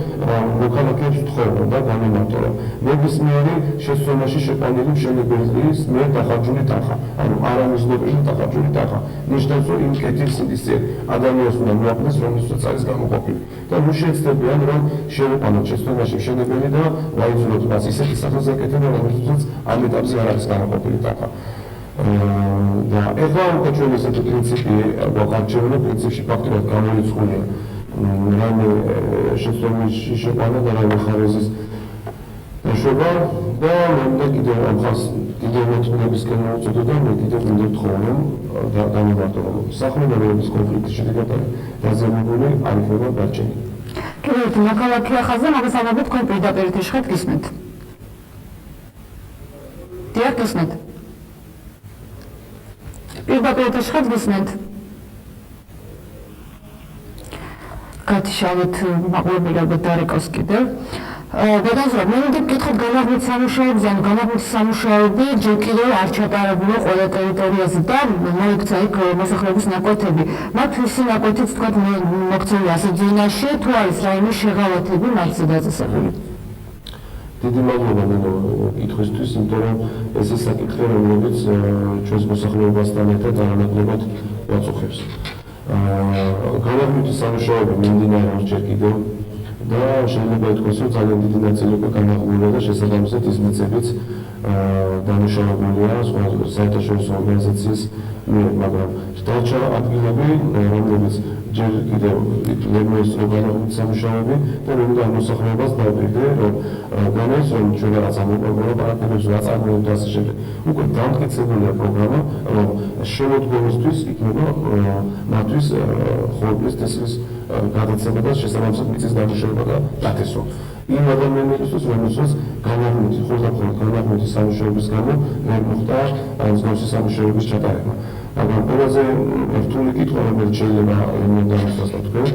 მოქალაქეებს ვთხოვო და გამიმართო რომ ნებისმიერი შესწავლაში შეყვანილი მშენებელის მიერ დახარჯული თანხა, ანუ არამიზნობრივი დახარჯული თანხა. ნიშნავს რომ იმ კეთილ სინდისზე ადამიანს უნდა მოაკლდეს, რომელსაც არის გამოყოფილი. და ნუ შეეცდებიან რომ შევიყვანოთ შესწავლაში მშენებელი და ვაიძულოთ მას ისეთი სახის ეკეთება, რომელსაც ამ ეტაპზე არ არის გამოყოფილი თანხა. და ეხლა უკვე ჩვენ ესეთი პრინციპი გვაქვს, პრინციპში ფაქტობრივად გამორიცხულია. რამე შეცდომაში შეყვანა და რამე ხარეზის დაშვება და მე კიდევ ამ ხალხს კიდევ მოწმობისკენ მოვწოდო და მე კიდევ მინდა ვთხოვო რომ გამოვარტო რომ სახელმწიფოების კონფლიქტის შედეგად დაზიანებული არ იქნება დარჩენილი. კიდევ ერთი მოქალაქე ახალზე მაგას ამბობთ თქვენ პირდაპირ შეხეთ გისმენთ? დიახ, გისმენთ. პირდაპირ შეხეთ გისმენთ? გათიშავეთ მაყურებელი ალბათ დარეკავს კიდევ. გადავზრდ, მე მინდა გკითხოთ განაყოფის სამუშაოებზე, ანუ განაყოფის სამუშაოები ჯერ კიდევ არ ჩატარებულა ყველა ტერიტორიაზე და მოიქცა იქ მოსახლეობის ნაკვეთები. მათ ვისი ნაკვეთიც თქვათ მოქცეული ასეთ ზონაში, თუ არის რაიმე შეღავათები მათზე დაწესებული? დიდი მადლობა კითხვისთვის, იმიტომ რომ ეს ის საკითხი, რომელიც ჩვენს მოსახლეობასთან ერთად არანაკლებად ვაწუხებს. განაყოფის სამუშაოები მიმდინარეობს ჯერ კიდევ და შეიძლება ითქვას, რომ ძალიან დიდი ნაწილი უკვე განაღმულია და შესაბამისად ის მიწებიც დამუშავებულია სხვა საერთაშორისო ორგანიზაციის მიერ, მაგრამ დარჩა ადგილები, რომლებიც ჯერ კიდევ ლეგმოისრო განაყოფის სამუშაოები და მე მინდა მოსახლეობას დავდირდე, რომ განაის რომ ჩვენ რაღაცა მოპროგრამა პარაკეთებს რა წარმოებდა ასე შემდეგ. უკვე დამტკიცებულია პროგრამა, რომ შემოდგომისთვის იქნება მათთვის ხორბლის თესლის გადაცემა და შესაბამისად მიწის დამუშავება და დათესვა. იმ ადამიანებისთვის, რომელსაც განაყოფის განაყოფის სამუშაოების გამო ვერ მოხდა მსგავსი სამუშაოების ჩატარება. მაგრამ ყველაზე რთული კითხვა, რომელიც შეიძლება დავისვას თქვენ,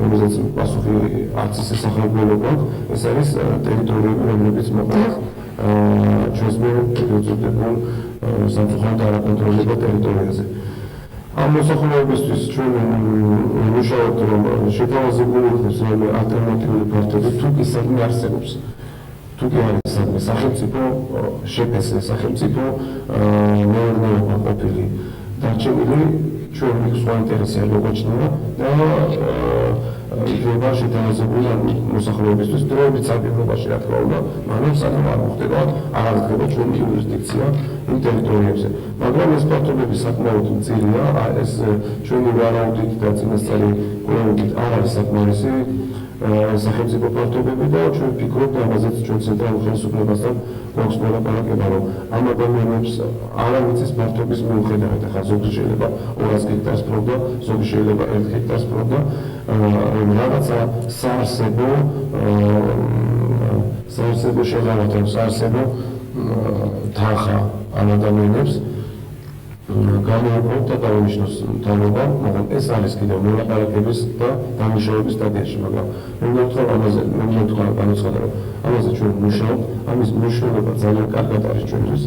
რომელსაც პასუხი არც ისე სახალხო გვაქვს, ეს არის ტერიტორიები, რომლებიც მოყვება ჩვენს მიერ უწოდებულ სამწუხაროდ არაკონტროლებულ ტერიტორიაზე. ამ მოსახლეობისთვის ჩვენ ვიმუშავებთ, რომ შეთავაზებული იქნეს ალტერნატიული ფართობი, თუ კი საქმე არსებობს. თუ კი არის საქმე სახელმწიფო შეფასება, სახელმწიფო მეურნეობა ყოფილი დარჩენილი, ჩვენ იქ სხვა ინტერესი არ გვაჩნია და იქნება შეთავაზებული მოსახლეობისთვის დროებით საქმიანობაში, რა თქმა უნდა, მაგრამ სანამ არ მოხდება, აღარ ხდება ჩვენი იურისდიქცია იმ ტერიტორიებზე. მაგრამ ეს ფაქტობები საკმაოდ მწირია, ეს ჩვენი ვარაუდით და წინასწარი კვლევებით არ არის საკმარისი სახელმწიფო ფაქტობები და ჩვენ ვფიქრობთ, ამაზეც ჩვენ ცენტრალურ ხელისუფლებასთან გვაქვს მოლაპარაკება, რომ ამ ადამიანებს არავითრის ფაქტობის მიუხედავად, ახლა ზოგი შეიძლება 200 ჰექტარს ფლობდა, ზოგი შეიძლება 1 ჰექტარს ფლობდა, რომ რაღაცა საარსებო შეღავათებს, საარსებო თანხა ამ ადამიანებს გამოუყოთ და დაუნიშნოს მთავრობამ, მაგრამ ეს არის კიდევ მოლაპარაკების და დამუშავების სტადიაში, მაგრამ მე მგონი ამაზე განაცხადა, რომ ამაზე ჩვენ ვმუშაობთ, ამის მნიშვნელობა ძალიან კარგად არის ჩვენთვის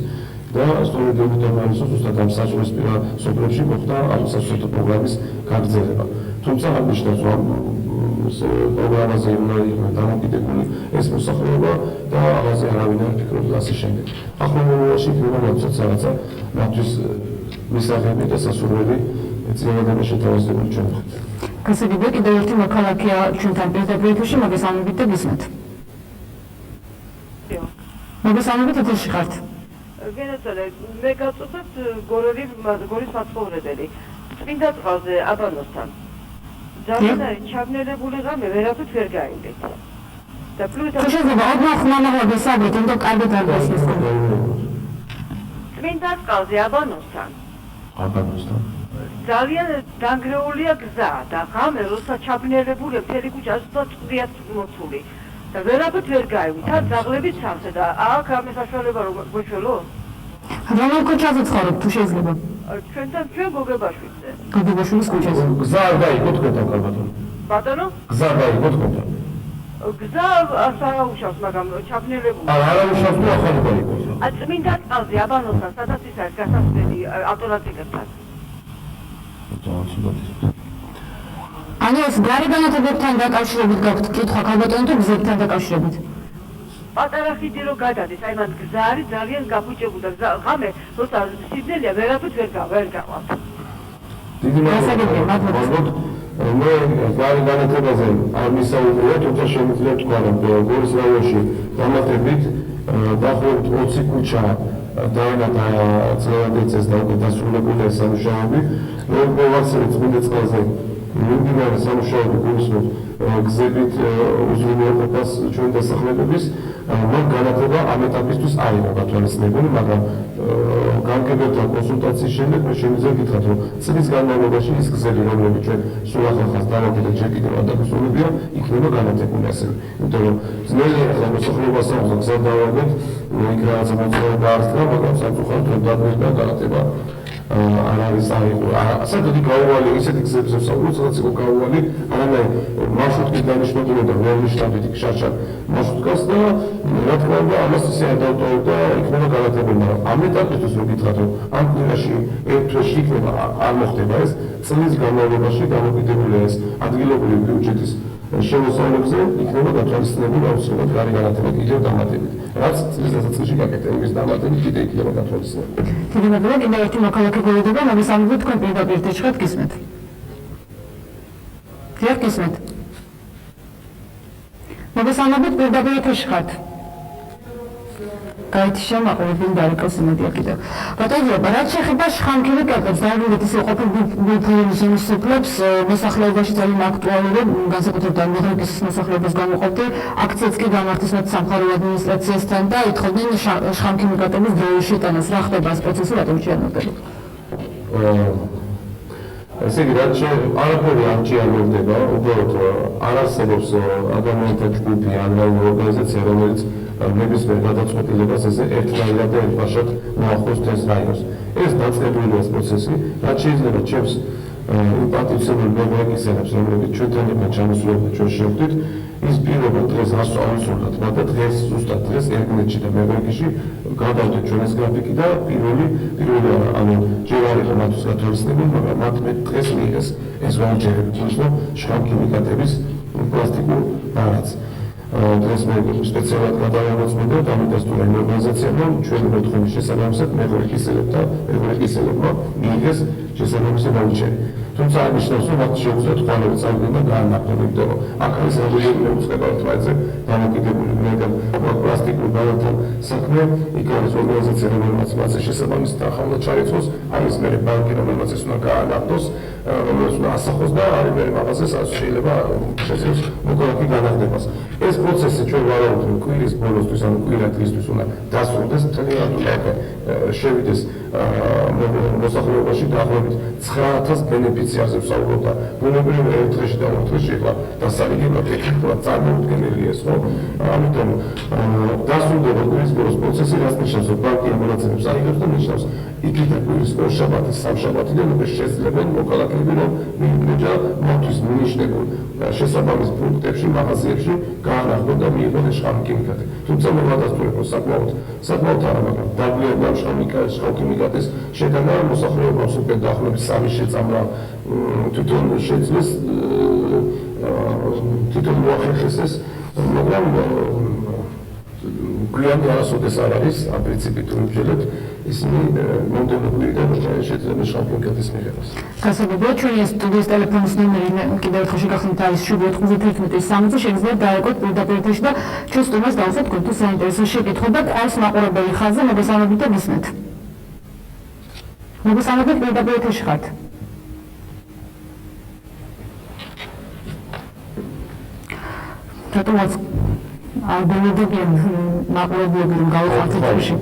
და სწორედ დოქტორ ზუსტად ამ საჭიროებისპირა სოფლებში მოხდა ასოციაციო პროგრამის გაგრძელება. თუმცა აღნიშნავს, რომ პროგრამაზე უნდა იყოს დამოკიდებული ეს მოსახლეობა და ამაზე არავინ არ ფიქრობს ასე შემდეგ. ახლა მომავალში იქნება მოცოთ რაღაცა მათთვის მისაღები და სასურველი წინადადება შეთავაზებული ჩვენ ხართ. გასაგებია კიდევ ერთი მოქალაქეა ჩვენთან პირდაპირ ეთერში, მოგესალმებით და გისმენთ. მოგესალმებით ეთერში ხართ. გენაცვალე, მე გავწოდოთ გორის მაცხოვრებელი. წმინდა წყალზე აბანოსთან. ძალიან არის ჩაბნელებული ღამე, ვერაფერს ვერ გაიგეთ. და პლუს შეიძლება ოდნავ გესაუბროთ, იმიტომ კარგად არ გასცეს. წმინდა წყალზე აბანოსთან. აბანოსთან. ძალიან დანგრეულია გზა და ღამე როცა ჩაბნელებულია მთელი ქუჩა და წყლიათ მოცული. და ვერაფერს ვერ გაიგეთ. თან ძაღლები ცალსე და აქ ამის საშუალება რომ გვეშველო? რომელ ქუჩაზე ცხოვრობ თუ შეიძლება? ჩვენ გოგებაშვილზე. გოგებაშვილის ქუჩაზე. გზა არ გაიგო თქვენთან კალბატონო. ბატონო? გზა არ გაიგო თქვენთან. გზა არაუშავს, მაგრამ ჩაბნელებული. არა უშავს თუ ახალი გაიგო. წმინდა წყალზე აბანოსთან, სადაც ის არის გასასვლელი ავტომატიკებთან. ანუ ეს გარი განათებებთან დაკავშირებით გაქვთ კითხვა კალბატონო თუ გზებთან დაკავშირებით? პატარა ხიდი რო გადადის, აი მან გზა არის ძალიან გაფუჭებული და ღამე როცა სიძველეა ვერაფერს ვერ გავალ. დიდი მადლობა. მე გარი განათებაზე არ მისაუბრია, თუმცა შემიძლია თქვა, რომ გორის რაიონში დამატებით დაახლოებით 20 ქუჩა დაინახა წლევანდეცეს და უკვე დასრულებულია სამუშაოები. მე ვახსენებ წმინდა წყალზე მიმდინარე სამუშაოები გულისხმობს გზებით უზრუნველყოფას ჩვენ დასახლებების, რომ განათება ამ ეტაპისთვის არ იყო გათვალისწინებული, მაგრამ განკებებთან კონსულტაციის შემდეგ მე შემიძლია გითხრათ, რომ წლის განმავლობაში ის გზები, რომლებიც ჩვენ სულ ახალ დამოკიდეთ ჯერ კიდევ არ დაგესრულებია, იქნება განათებული ასევე. იმიტომ რომ ძნელი ახლა მოსახლეობას აქვს გზა დავარდეთ, იქ რაღაცა მოძრაობა დაარსდა, მაგრამ სამწუხაროდ რომ დაგმირდა განათება არ არის აიღო. ასეთი გაუვალი, ისეთი გზების საუბარი, სადაც იყო გაუვალი, არამედ მარშრუტის დანიშნულება და ვერნიშნავდით იქ შარშან მარშრუტკას და რა თქმა უნდა ამას ისე არ დავტოვებდა, იქნება განათებული, მაგრამ ამ ეტაპისთვის რომ გითხრათ, რომ ამ კვირაში ერთ თვეში იქნება არ მოხდება ეს, წლის განმავლობაში დამოკიდებულია ეს ადგილობრივი ბიუჯეტის შემოსავლებზე, იქნება გათვალისწინებული აუცილებლად გარი განათება კიდევ დამატებით. რაც წლის დასაწყისში გაკეთდა, იმის დამატებით კიდევ იქნება გათვალისწინებული. დიდი მადლობა, კიდევ ერთი მოქალაქე გულდება, მოგესალმებით თქვენ პირდაპირ ეთერში ხართ, გისმენთ. დიახ, გისმენთ. მოგესალმებით, პირდაპირ ეთერში ხართ. გაითიშა მაყურებელი დარეკოს იმედია კიდევ. ბატონობა, რაც შეეხება შხამქირი კეპებს, დაგვიგეთ ისე ყოფილ ბულგარიის სოფლებს მოსახლეობაში ძალიან აქტუალურია, განსაკუთრებით ამერიკის მოსახლეობას გამოყოფდი, აქციაც კი გამართეს მათ სამხარეო ადმინისტრაციასთან და ითხოვდნენ შხამქირი კეპების დროის შეტანას. რა ხდება ეს პროცესი, რატომ შეანოდება? ესე იგი, რაც არაფერი არ შეანოდება, უბრალოდ არ არსებობს ადამიანთა ჯგუფი ან ორგანიზაცია, რომელიც ნებისმიერ გადაწყვეტილებას ესე ერთნაირად და ერთბაშად მოახდენს ეს რაიონს. ეს დაწყებულია ეს პროცესი, რაც შეიძლება ჩემს პატივცემულ მეგობრებს, რომლებიც ჩვენთან ერთად ჩამოსულობდნენ, ჩვენ შევხვდით, ის პირობა დღეს ასწავლეთ, მაგრამ დღეს ზუსტად დღეს ერგნეთში და მეგრეკიში გადავდეთ ჩვენ ეს გრაფიკი და პირველი ანუ ჯერ არ იყო მათთვის გათვალისწინებული, მაგრამ მათ მე დღეს მიიღეს ეს ვაუჩერები, თუმცა შხამქიმიკატების პლასტიკურ ბარათს. დღეს მე სპეციალურად გადავამოწმდა დამიდასტურა იმ ორგანიზაციამ, ჩვენი მოთხოვნის შესაბამისად მეგრეკისელებმა მიიღეს შესაბამისი ვაუჩერი. თუმცა აღნიშნავს, რომ მათ შეუძლიათ ხვალები წავიდნენ და გაანახონ, იმიტომ რომ აქ არის რეგულირებული უწყება თვალზე დამოკიდებული მეტად პლასტიკურ ბარათთან საქმე, იქ არის ორგანიზაცია, რომელმაც მასზე შესაბამისად ახალად ჩაიწყოს, არის მე ბანკი, რომელმაც ეს უნდა გაანახოს, რომელიც უნდა ასახოს და არის მე მაღაზია სადაც შეიძლება შეძლოს მოქალაქე განახლებას. ეს პროცესი ჩვენ ვარაუდობთ კვირის ბოლოსთვის ან კვირა დღისთვის უნდა დასრულდეს მთელი რადიკალურად შევიდეს მოსახლეობაში დაახლოებით 9000 ბენეფიციარზე ვსაუბრობ და ბუნებრივი ერთ დღეში და ორ დღეში ხლა დასალიგებლად ტექნიკურად წარმოუდგენელია ეს ხო? ამიტომ დასრულდება კვირის ბოლოს პროცესი, რაც ნიშნავს, რომ პარტია მონაცემებს აიღებს და ნიშნავს იქიდან კვირის ორშაბათი, სამშაბათიდან უკვე შეძლებენ მოქალაქეები, რომ მიიღებდა მათთვის მინიშნებულ შესაბამის პუნქტებში, მაღაზიებში გაანახონ და მიიღონ შხამქიმიკატი. თუმცა მე ვადასტურებ, რომ საკმაოდ არა, მაგრამ დაგლიერდა შხამქიმიკატის შეტანა მოსახლეობას უკვე დაახლოებით 3 შეწამლა თვითონ შეძლეს თვითონ მოახერხეს ეს, მაგრამ გვიანი არასოდეს არ არის ამ პრინციპით ვიმსჯელებ ისინი მომდევნო კვირიდან შეძლებენ შხამქიმიკატის მიღებას. გასაგებია ჩვენი სტუდიის ტელეფონის ნომერი კიდევ ერთხელ შეგახსენებთ არის 791 შეგიძლიათ დაერგოთ პირდაპირ ეთერში და ჩვენ სტუმარს დავუსვათ თქვენთვის საინტერესო შეკითხვა და არის მაყურებელი ხაზზე მოგესალმებით და გისმენთ. მოგესალმებით პირდაპირ ეთერში ხართ. რატომაც ალბომებიდან მაყურებლები რომ გავიყვანთ ეთერში.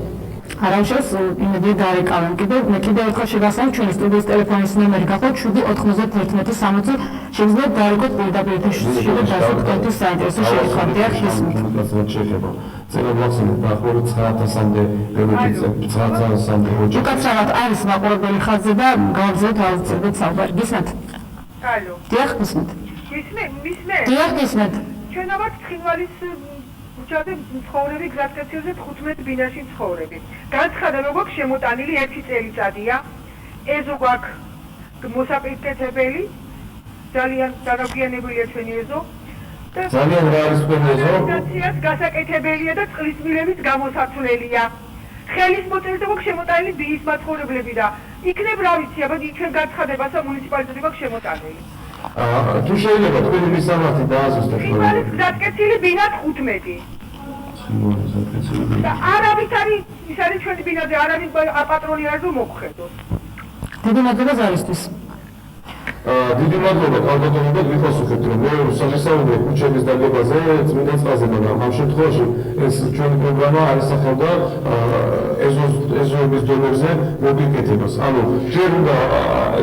არამშეს იმედია დაეკავენ. კიდევ ერთხელ შეგახსენებთ ჩვენი სტუდიის ტელეფონის ნომერი გახლავთ 791 შეგიძლიათ დაერგოთ პირდაპირ ეთერში და დასვათ თქვენთვის საინტერესო შეკითხვა. დიახ, გისმენთ. შეიძლება წერა ვახსენებ დაახლოებით 9000-მდე ბენეფიციარი 9000-მდე ოჯახი. უკაცრავად არის მაყურებელი ხაზზე და გავაგზავნოთ აუცილებლად საუბარი. გისმენთ? ალო. დიახ, გისმენთ. მისმენთ? დიახ, გისმენთ. ჩვენ ამათ ცხინვალის უჯრედე მცხოვრები გზატკეცილზე 15 ბინაში მცხოვრები. განცხადება გვაქვს შემოტანილი 1 წელიწადია. ეზო გვაქვს მოსაპირკეთებელი, ძალიან დაგაგვიანებულია ჩვენი ეზო. ძალიან რა არის თქვენი ეზო? განსაკუთრებით გასაკეთებელია და წყლის მილების გამოსაცვლელია. ხელის მოწერზე გვაქვს შემოტანილი ბიის მაცხოვრებლები და იქნებ რა ვიცი, აბა ჩვენ განცხადებასა მუნიციპალიტეტი გვაქვს შემოტანილი. თუ შეიძლება თქვენი მისამართი დააზუსტოთ. ცხინვალის გზატკეცილი ბინა 15. და არავის არის ის არის ჩვენი ბინაზე, არავის აპატრონი არის რომ მოგხედოს. დიდი მადლობა ზარისთვის. დიდი მადლობა კალდაკონი და გიხოსუხებთ რომ მე საშესაუბრე ქუჩების დაგებაზე წმინდა წყალზე, მაგრამ ამ შემთხვევაში ეს ჩვენი პროგრამა არისახავდა ეზოების დონეზე მოპირკეთებას. ანუ ჯერ უნდა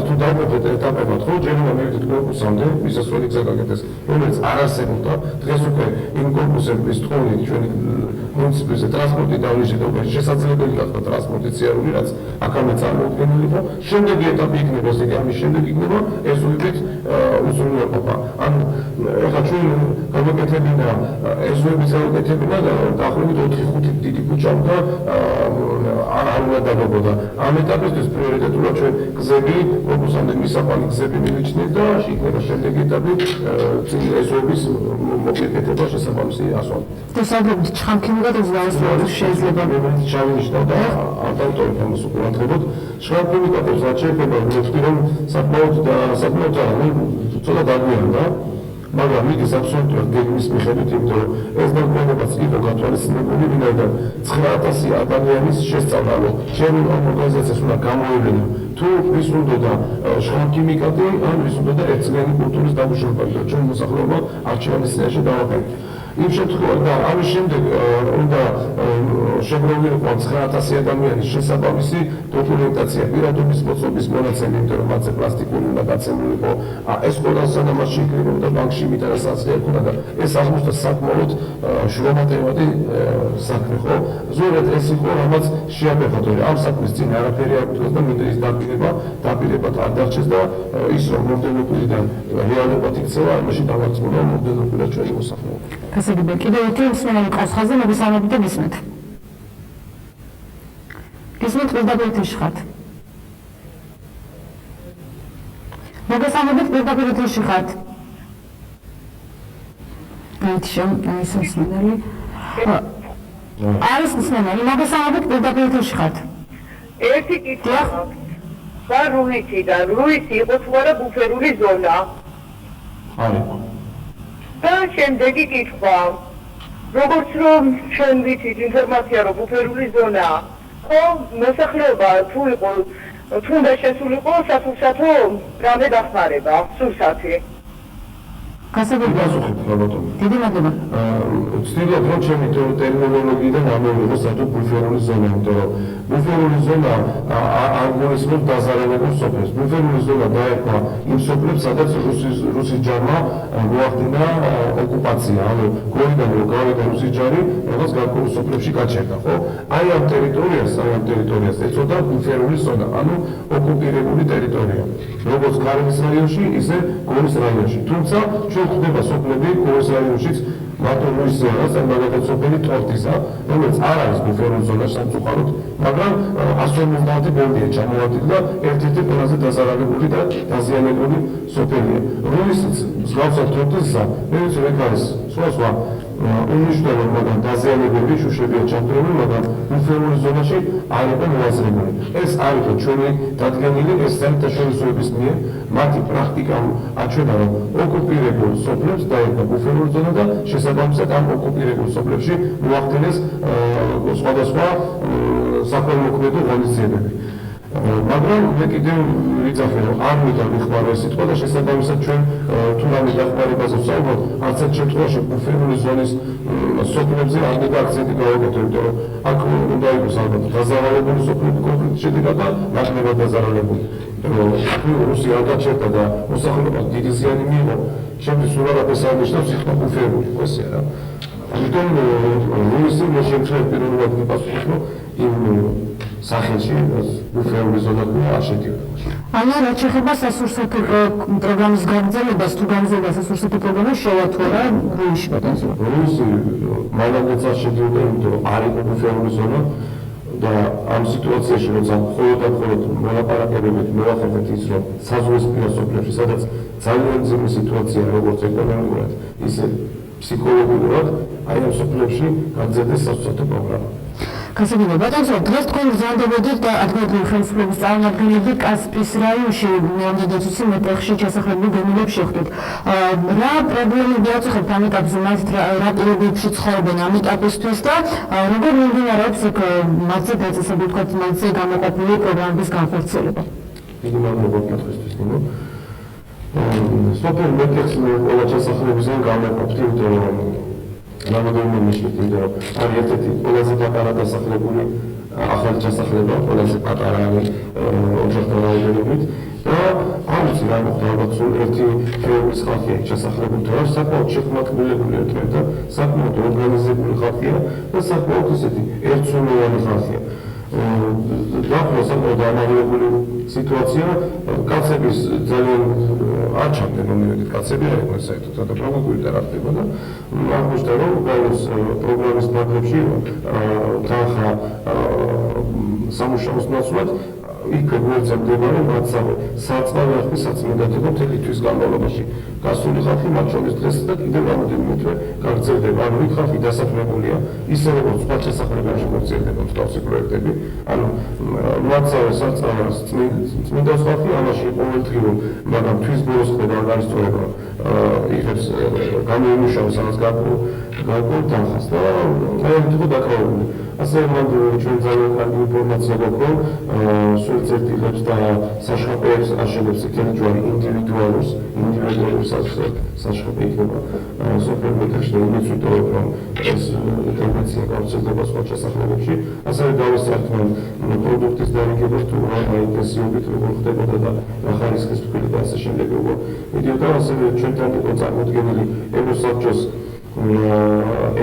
თუ დავყვეთ ეტაპებად, ხო, ჯერ უნდა მივიდეთ კორპუსამდე, მისასვლელი გზა გაკეთდეს, რომელიც არ არსებობდა. დღეს უკვე იმ კორპუსების თხოვნით ჩვენი მუნიციპალიტეტზე ტრანსპორტი დავნიშნეთ, უკვე შესაძლებელი გახდა ტრანსპორტი სიარული, რაც აქამდე წარმოუდგენელი იყო. შემდეგი ეტაპი იქნება, ესე იგი ამის შემდეგ იქნება ეზოებით უზრუნველყოფა. ანუ ეხლა ჩვენ გავაკეთებინა ეზოების გავაკეთებინა და დაახლოებით 4-5 დიდი ქუჩა და არ უნდა დაგებოდა. ამ ეტაპისთვის პრიორიტეტულად ჩვენ გზები, კორპუსამდე მისაყვანი გზები მივიჩნით და იქნება შემდეგი ეტაპი ეზოების მოპირკეთება შესაბამისი ასვლა. დასაბამით შხამქიმიკატებზე არის შეიძლება ჩავინიშნავ და არ დავტოვებ ამას უყურანთრებოდ. შხამქიმიკატებს რაც შეეხება ვთქვი რომ საკმაოდ ცოტა დაგვიანდა, მაგრამ მიგის აბსოლუტურად გეგმის მიხედვით, იმიტომ რომ ეს დაგვიანებაც იყო გათვალისწინებული, ვინაიდან 9000 ადამიანის შესწავლა, ჩემ ორგანიზაციას უნდა გამოევლინო თუ ვის უნდა შხამქიმიკატი, ან ვის უნდა ერთწლიანი კულტურის დამუშავება, ჩვენ მოსახლეობა არჩევანის წინაშე დავაყენოთ. იმ შემთხვევაში და ამის შემდეგ უნდა შეგროვილიყო 9000 ადამიანის შესაბამისი დოკუმენტაცია, პირადობის მოწმობის მონაცემი, იმიტომ რომ მათზე პლასტიკური უნდა გაცემულიყო. ეს ყველა სანამაში იქნებოდა ბანკში მიტანასაცია ქონა და ეს აღმოჩნდა საკმაოდ შრომატევადი საქმე, ხო? ზოგადად ეს იყო რამაც შეაფერხოთ, რომ ამ საქმის წინ არაფერი არ უთქვას და მინდა ის დაპირებად არ დარჩეს და ის რომ მომდევნო კვირიდან რეალურად იქცევა, ამაში დავარწმუნა მომდევნო კვირა ჩვენი მოსახლეობა. გასაგებია. კიდევ ერთი მსმენელი ყავს ხაზზე, მოგესალმებით და გისმენთ. გისმენთ პირდაპირ ეთერში ხართ. მოგესალმებით პირდაპირ ეთერში ხართ. არის მსმენელი. არის მსმენელი, მოგესალმებით პირდაპირ ეთერში ხართ. ერთი კითხვა და რუისიდან, რუისი იყო თუ არა ბუფერული ზონა? არის. და შემდეგი კითხვა, როგორც რომ ჩვენ ვიცით ინფორმაცია, რომ ბუფერული ზონაა, ხო, მოსახლეობა თუ იყო თუნდაც შესულიყო საფუსათო რამე დახმარება, სურსათი. გასაგებია. გასუხეთ ხალხო. დიდი მადლობა. ვცდილობ რომ ჩემი ტერმინოლოგიიდან ამოვიღო საერთოდ ბუფერული ზონა, იმიტომ რომ ბუფერული ზონა არ გულისხმობს დაზარალებულ სოფლებს. ბუფერული ზონა დაერქვა იმ სოფლებს, სადაც რუსის ჯარმა მოახდინა ოკუპაცია, ანუ გვერდიდან რომ გავიდა რუსის ჯარი, რაღაც გარკვეულ სოფლებში გაჩერდა, ხო? აი ამ ტერიტორიას ეწოდა ბუფერული ზონა, ანუ ოკუპირებული ტერიტორია. როგორც ქარების რაიონში, ისე გორის რაიონში. თუმცა ჩვენ ხდება სოფლები გორის რაიონშიც მარტო ლუიზიანას ან მაგალითად სოფელი ტორტისა, რომელიც არ არის ბუფერული ზონაში სამწუხაროდ, მაგრამ 150 ბოლდია ჩამოვარდნილი და ერთ-ერთი ყველაზე დაზარალებული და დაზიანებული სოფელია. რომელსაც მსგავსად ტორტისა, მეც რა არის სხვა უმნიშვნელო, მაგრამ დაზიანებული შუშებია ჩამწრებული, მაგრამ ბუფერული ზონაში არ იყო მოაზრებული. ეს არ იყო ჩვენი დადგენილი, ეს საერთაშორისოების მიერ მათი პრაქტიკამ აჩვენა, რომ ოკუპირებულ სოფლებს დაერქვა ბუფერული ზონა და შესაბამისად ამ ოკუპირებულ სოფლებში მოახდინეს სხვადასხვა საქველმოქმედო ღონისძიებები. მაგრამ მე კიდევ ვიცახე, რომ არ მინდა მიხმარო ეს სიტყვა და შესაბამისად ჩვენ თუ რამე დახმარებაზე ვსაუბრობ, არც ერთ შემთხვევაში ბუფერული ზონის სოფლებზე არ მინდა აქცენტი გავაკეთო, იმიტომ რომ აქ უნდა იყოს ალბათ დაზარალებული სოფლები კონკრეტ შედეგად და ნაკლებად დაზარალებული. რუსია არ გაჩერდა და მოსახლეობას დიდი ზიანი მიიღო, შემდგომ სულ არაფერს არ ნიშნავს იქნა ბუფერული, ესე არა. ამიტომ რუსი მე შემთხვევით პირველად მიპასუხო იმ სახელში ბუფერული ზონა არ შედიოდა. ანუ რაც შეეხება სასურსათო პროგრამის გაგრძელებას, თუ გაგრძელდა სასურსათო პროგრამა შევათვალა რუსში ბატონო. რუსი მალაგეც არ შედიოდა, იმიტომ რომ არ იყო ბუფერული ზონა და ამ სიტუაციაში როცა მხოლოდ მოლაპარაკებებით მოვახერხეთ ის, რომ საზღვარგარეთ სოფლებში, სადაც ძალიან ძლიერი სიტუაცია როგორც ეკონომიკურად, ისე ფსიქოლოგიურად, აი ამ სოფლებში გაგრძელდეს სასურსათო პროგრამა. გასაგებია, ბატონო, დღეს თქვენ გზავდებოდით და ადგილობრივი ხელისუფლების წარმომადგენლები კასპიის რაიონში ნამდვილად მეტეხში ჩასახლებული გემილებს შეხვდით. რა პრობლემები აწუხებთ ამ ეტაპზე, მათ რა პირობებში ცხოვრობენ ამ ეტაპისთვის და როგორ მიმდინარეობს მათზე დაწესებული, თქვათ, მათზე გამოყოფილი პროგრამების განხორციელება? დიდი მადლობა კითხვისთვის, ნინო. სოფელ მეტეხს ყველა ჩასახლებისგან გამოვაყოფთ, იმიტომ რომ რამოდენიმე ნიშნით, იმიტომ რომ არის ერთ-ერთი ყველაზე პატარა დასახლებული ახალი ჩასახლება, ყველაზე პატარა არის ოჯახთან რაოდენობით და არ ვიცი რა მოხდა, ალბათ სულ ერთი ფეობის ხალხია ჩასახლებული, თორემ საკმაოდ შეხმატკბილებული ერთმანეთთან, საკმაოდ ორგანიზებული ხალხია და საკმაოდ ისეთი ერთსუნოვანი ხალხია. დაახლოებით საკმაოდ ამაღლებული სიტუაცია, კაცების ძალიან არ ჩამდნენ მომივედით კაცები, რა იყო საერთოდ და პროგრამული ტერაპია და აღმოჩნდა, რომ გაიოს პროგრამის მაგლებში თანხა სამუშაოს ნაცვლად იქ გვერდზე მდებარე მათსავე საწავე ახლის საწმიდათება მთელი თვის განმავლობაში გასული ხალხი მათ შორის დღეს და კიდევ რამოდენიმე თვე გაგრძელდება. ანუ იქ ხალხი დასაქმებულია ისე როგორც სხვა ჩასახლებაში მოძიებდება მსგავსი პროექტები. ანუ მათსავე საწავეს წმინდა ხალხი ამაში ყოველდღიურ, მაგრამ თვის ბოლოს ხდება არ არის სწორება იღებს გამოიმუშავოს ამას გარკვეულ თანხას და აი ეს იყო დაკავებული. ასე მანდ ჩვენ ძალიან კარგი ინფორმაცია გვაქვს, რომ სულაც ერთილებს და საშხაპეებს აშენებს იქნებ ჯვარი ინდივიდუალურს საშხაპე იქნება სოფელ მეტეხში და იმეც ვიტოვებ, რომ ეს ტენდენცია გავრცელდება სხვა ჩასახლებებში. ასევე გავესწრებთ პროდუქტის დარიგებას თუ რა ინტენსიობით როგორ ხდებოდა და რა ხარისხის ფქვილი და ასე შემდეგ როგორ მიდიოდა. ასევე ჩვენთან იყო წარმოდგენილი ევროსაბჭოს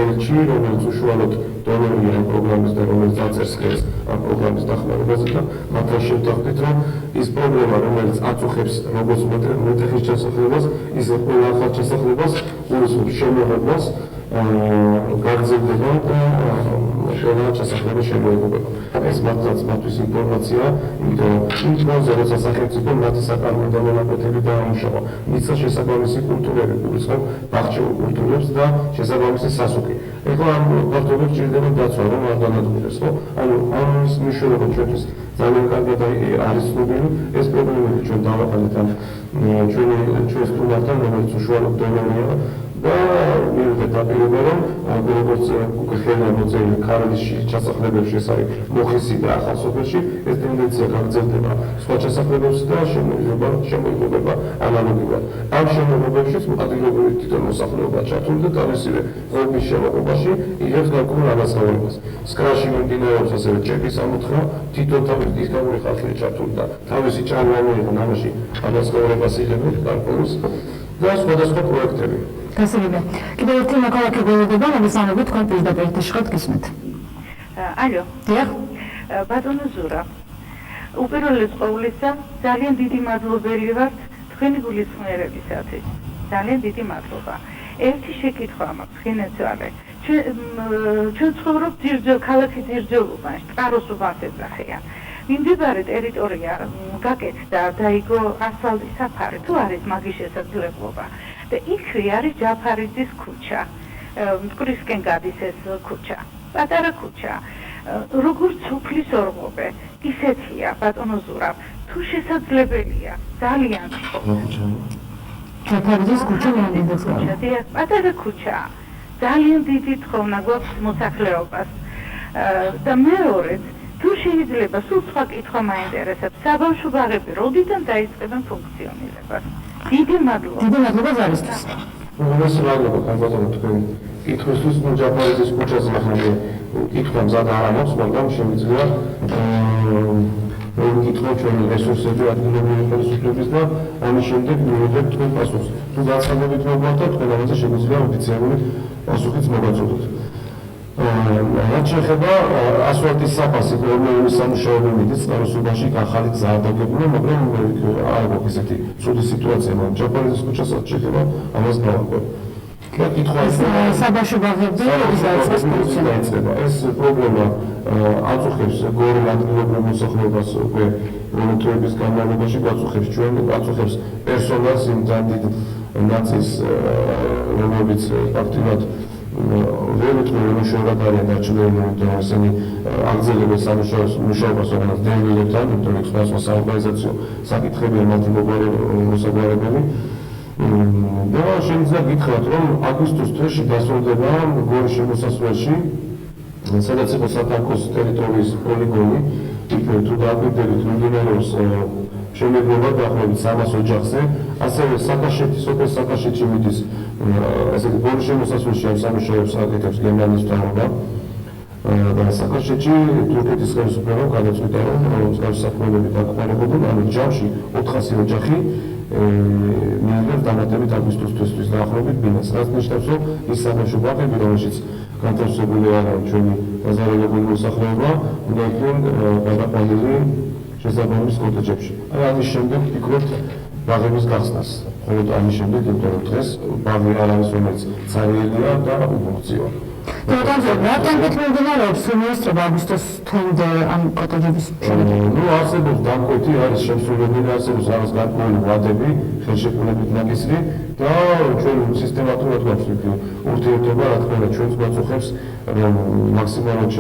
ელჩი, რომელიც უშუალოდ დონორია ამ პროგრამის და რომელიც აწერს ხელს ამ პროგრამის დახმარებაზე და მათთან შევთანხმდით, რომ ის პრობლემა, რომელიც აწუხებს როგორც მეტეხის ჩასახლებას, ისე ყველა ახალ ჩასახლებას, გულისხმობს შემოღებას, გაგრძელდება და ყველა ჩასახლება შემოეღება. ეს მათთვის ინფორმაცია, იმიტომ რომ იმ დროზე, როცა სახელმწიფო მათი საკანონმდებლო მონაკვეთები დაამუშავა, მისცა შესაბამისი კულტურები, გულისხმობ ბაღჩეულ კულტურებს და შესაბამისი სასუქი. ეხლა ამ ფაქტორებს ჭირდება დაცვა, რომ არ განადგურდეს, ხო? ანუ ამის მნიშვნელობა ჩვენთვის ძალიან კარგად არის ცნობილი. ეს პრობლემები ჩვენ დავაყენეთ ამ ჩვენს სტუმართან, რომელიც უშუალოდ დონორია და მივიდა დაპირება, რომ როგორც ხელა მოწელი ქარალიში ჩასახლებებში ეს არის მოხისი და ახალ სოფელში, ეს ტენდენცია გაგრძელდება სხვა ჩასახლებებში და შემოიღება ანალოგიურად. ამ შემოღებებშიც ადგილობრივი თვითონ მოსახლეობა ჩართული და თავისივე ხობის შემოღებაში იღებს გარკვეულ ანაზღაურებას. სკრაში მიმდინარეობს ასევე ჩეკის ამოთხრა, თვითონ თავის დისკავური ხალხი ჩართული და თავისი ჭარბიანი იყო ამაში ანაზღაურებას იღებენ გარკვეულს და სხვადასხვა პროექტები. გასაგებია. კიდევ ერთი მოქალაქე გველოდება, მოგესალმებით, თქვენ პირდაპირ ეთერში გისმენთ. ალო. დიახ. ბატონო ზურა. უპირველეს ყოვლისა, ძალიან დიდი მადლობელი ვარ თქვენი გულისხმიერებისათვის. ძალიან დიდი მადლობა. ერთი შეკითხვა მაქვს, ხინეცვალე. ჩვენ ცხოვრობთ ქალაქის ძირძელობაში, წყაროს უბანსეძახიან. მიმდებარე ტერიტორია გაკეთდა, დაიგო ასფალტის საფარი, თუ არის მაგის შესაძლებლობა. და იქვე არის ჯაფარიძის ქუჩა. მტკვრისკენ გადის ეს ქუჩა. პატარა ქუჩა. როგორც სოფლის ორღობე, ისეთია ბატონო ზურაბ, თუ შესაძლებელია, ძალიან ჯაფარიძის ქუჩა მეანდინდეს ქუჩა, პატარა ქუჩა. ძალიან დიდი თხოვნა გვაქვს მოსახლეობას. და მეორედ, თუ შეიძლება სულ სხვა კითხვა მაინტერესებს, საბავშვო ბაღები როდიდან დაიწყებენ ფუნქციონირებას? დიდი მადლობა. დიდი მადლობა ზარისთვის. მოგესალმებით, ბატონო, თქვენ კითხვისთვის ჯაფარიძის ქუჩაზე ახლა კითხვა მზად არ ამოქვს, მაგრამ შემიძლია კითხვა ჩვენი რესურსები ადგილობრივი ხელისუფლების და ამის შემდეგ მივიღებთ თქვენ პასუხს. თუ გაცნობებით მოგვარდათ, თქვენ ამაზე შემიძლია ოფიციალური პასუხიც მოგაწოდოთ. რაც შეეხება ასფალტის საფასი, პრობლემის სამუშაოები მიდის წყაროსობაში ახალი გზა არ დაგებულა, მაგრამ არ გვაქვს ესეთი ცუდი სიტუაცია, მაგრამ ჯაფარიძის ქუჩასაც შეეხება ამას გავარკვევ. კითხვა საბავშვო ბაღები დაიწყება. ეს პრობლემა აწუხებს გორულ ადგილობრივ მოსახლეობას უკვე მონიტორინგის განმავლობაში, გაწუხებს ჩვენ, გაწუხებს პერსონალს იმ დიდ ნაწილს, რომლებიც ფაქტიურად ვერ უთმობენ მუშაობად არიან დარჩენილი, და ისინი აგრძელებენ სამუშაობას, რომელსაც დევნილებთან, იმიტომ რომ სხვა საორგანიზაციო საკითხებია მათი მოსაგვარებელი. და შეიძლება გითხრათ, რომ აგვისტოს თვეში დასრულდება გორის შემოსასვლელში, სადაც იყო სათანკოს ტერიტორიის პოლიგონი, იქ თუ დააკვირდებით, მიმდინარეობს შემეძლება დაახლოებით 300 ოჯახზე, ასევე საკაშეთის სოფელ საკაშეთში მიდის ესეთი გორის შემოსასვლელში ამ სამუშაოებს აკეთებს გერმანიის მთავრობა და საკაშეთში თურქეთის ხელისუფლებამ გადაწყვიტა, რომ მსგავსი საქმეები დაგყარებოდნენ, ანუ ჯამში 400 ოჯახი მიიღებს დამატებით აგვისტოს თვესთვის დაახლოებით ბინას, რაც ნიშნავს, რომ ის საბავშვო ბაღები, რომელშიც განთავსებული არა ჩვენი დაზარალებული მოსახლეობა, უნდა იქნեն გადაყვანილი შესაბამის კოტეჯებში. ამის შემდეგ ვფიქრობთ ბაღების გახსნას. მხოლოდ ამის შემდეგ, იმიტომ რომ დღეს ბაღი არ არის, რომელიც ცარიელია და უფუნქციოა. რატომ მიმდინარეობს სულიესწრება აგვისტოს თვემდე ამ კოტეჯების ნუ არსებობს დამკვეთი, არის შემსრულებელი, არსებობს რაღაც გარკვეული ვადები, ხელშეკრულებით ნაკისრი და ჩვენ სისტემატურად გვაქვს ურთიერთობა, რა თქმა უნდა, ჩვენს გვაწუხებს, რომ მაქსიმალურად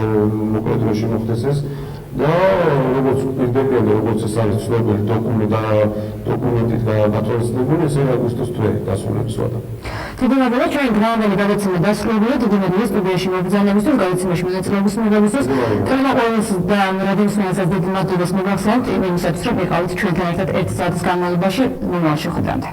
მოკლე დროში მოხდეს ეს და როგორც პირდაპირ, როგორც ეს არის ცნობილი დოკუმენტით გათვალისწინებული, ეს არის აგვისტოს თვე დასრულების ვადა. დიდი მადლობა, ჩვენი გრამოვანი გადაცემა დასრულებულია. დიდი მადლობა სტუდიაში მობრძანებისთვის, გადაცემაში მონაწილეობის მიღებისთვის. თქვენმა ყველას და რადიოსმენსაც დიდი მადლობას მოგახსენებთ იმისათვის, რომ იყავით ჩვენთან ერთად 1 საათის განმავლობაში. მომავალ შეხვედრამდე.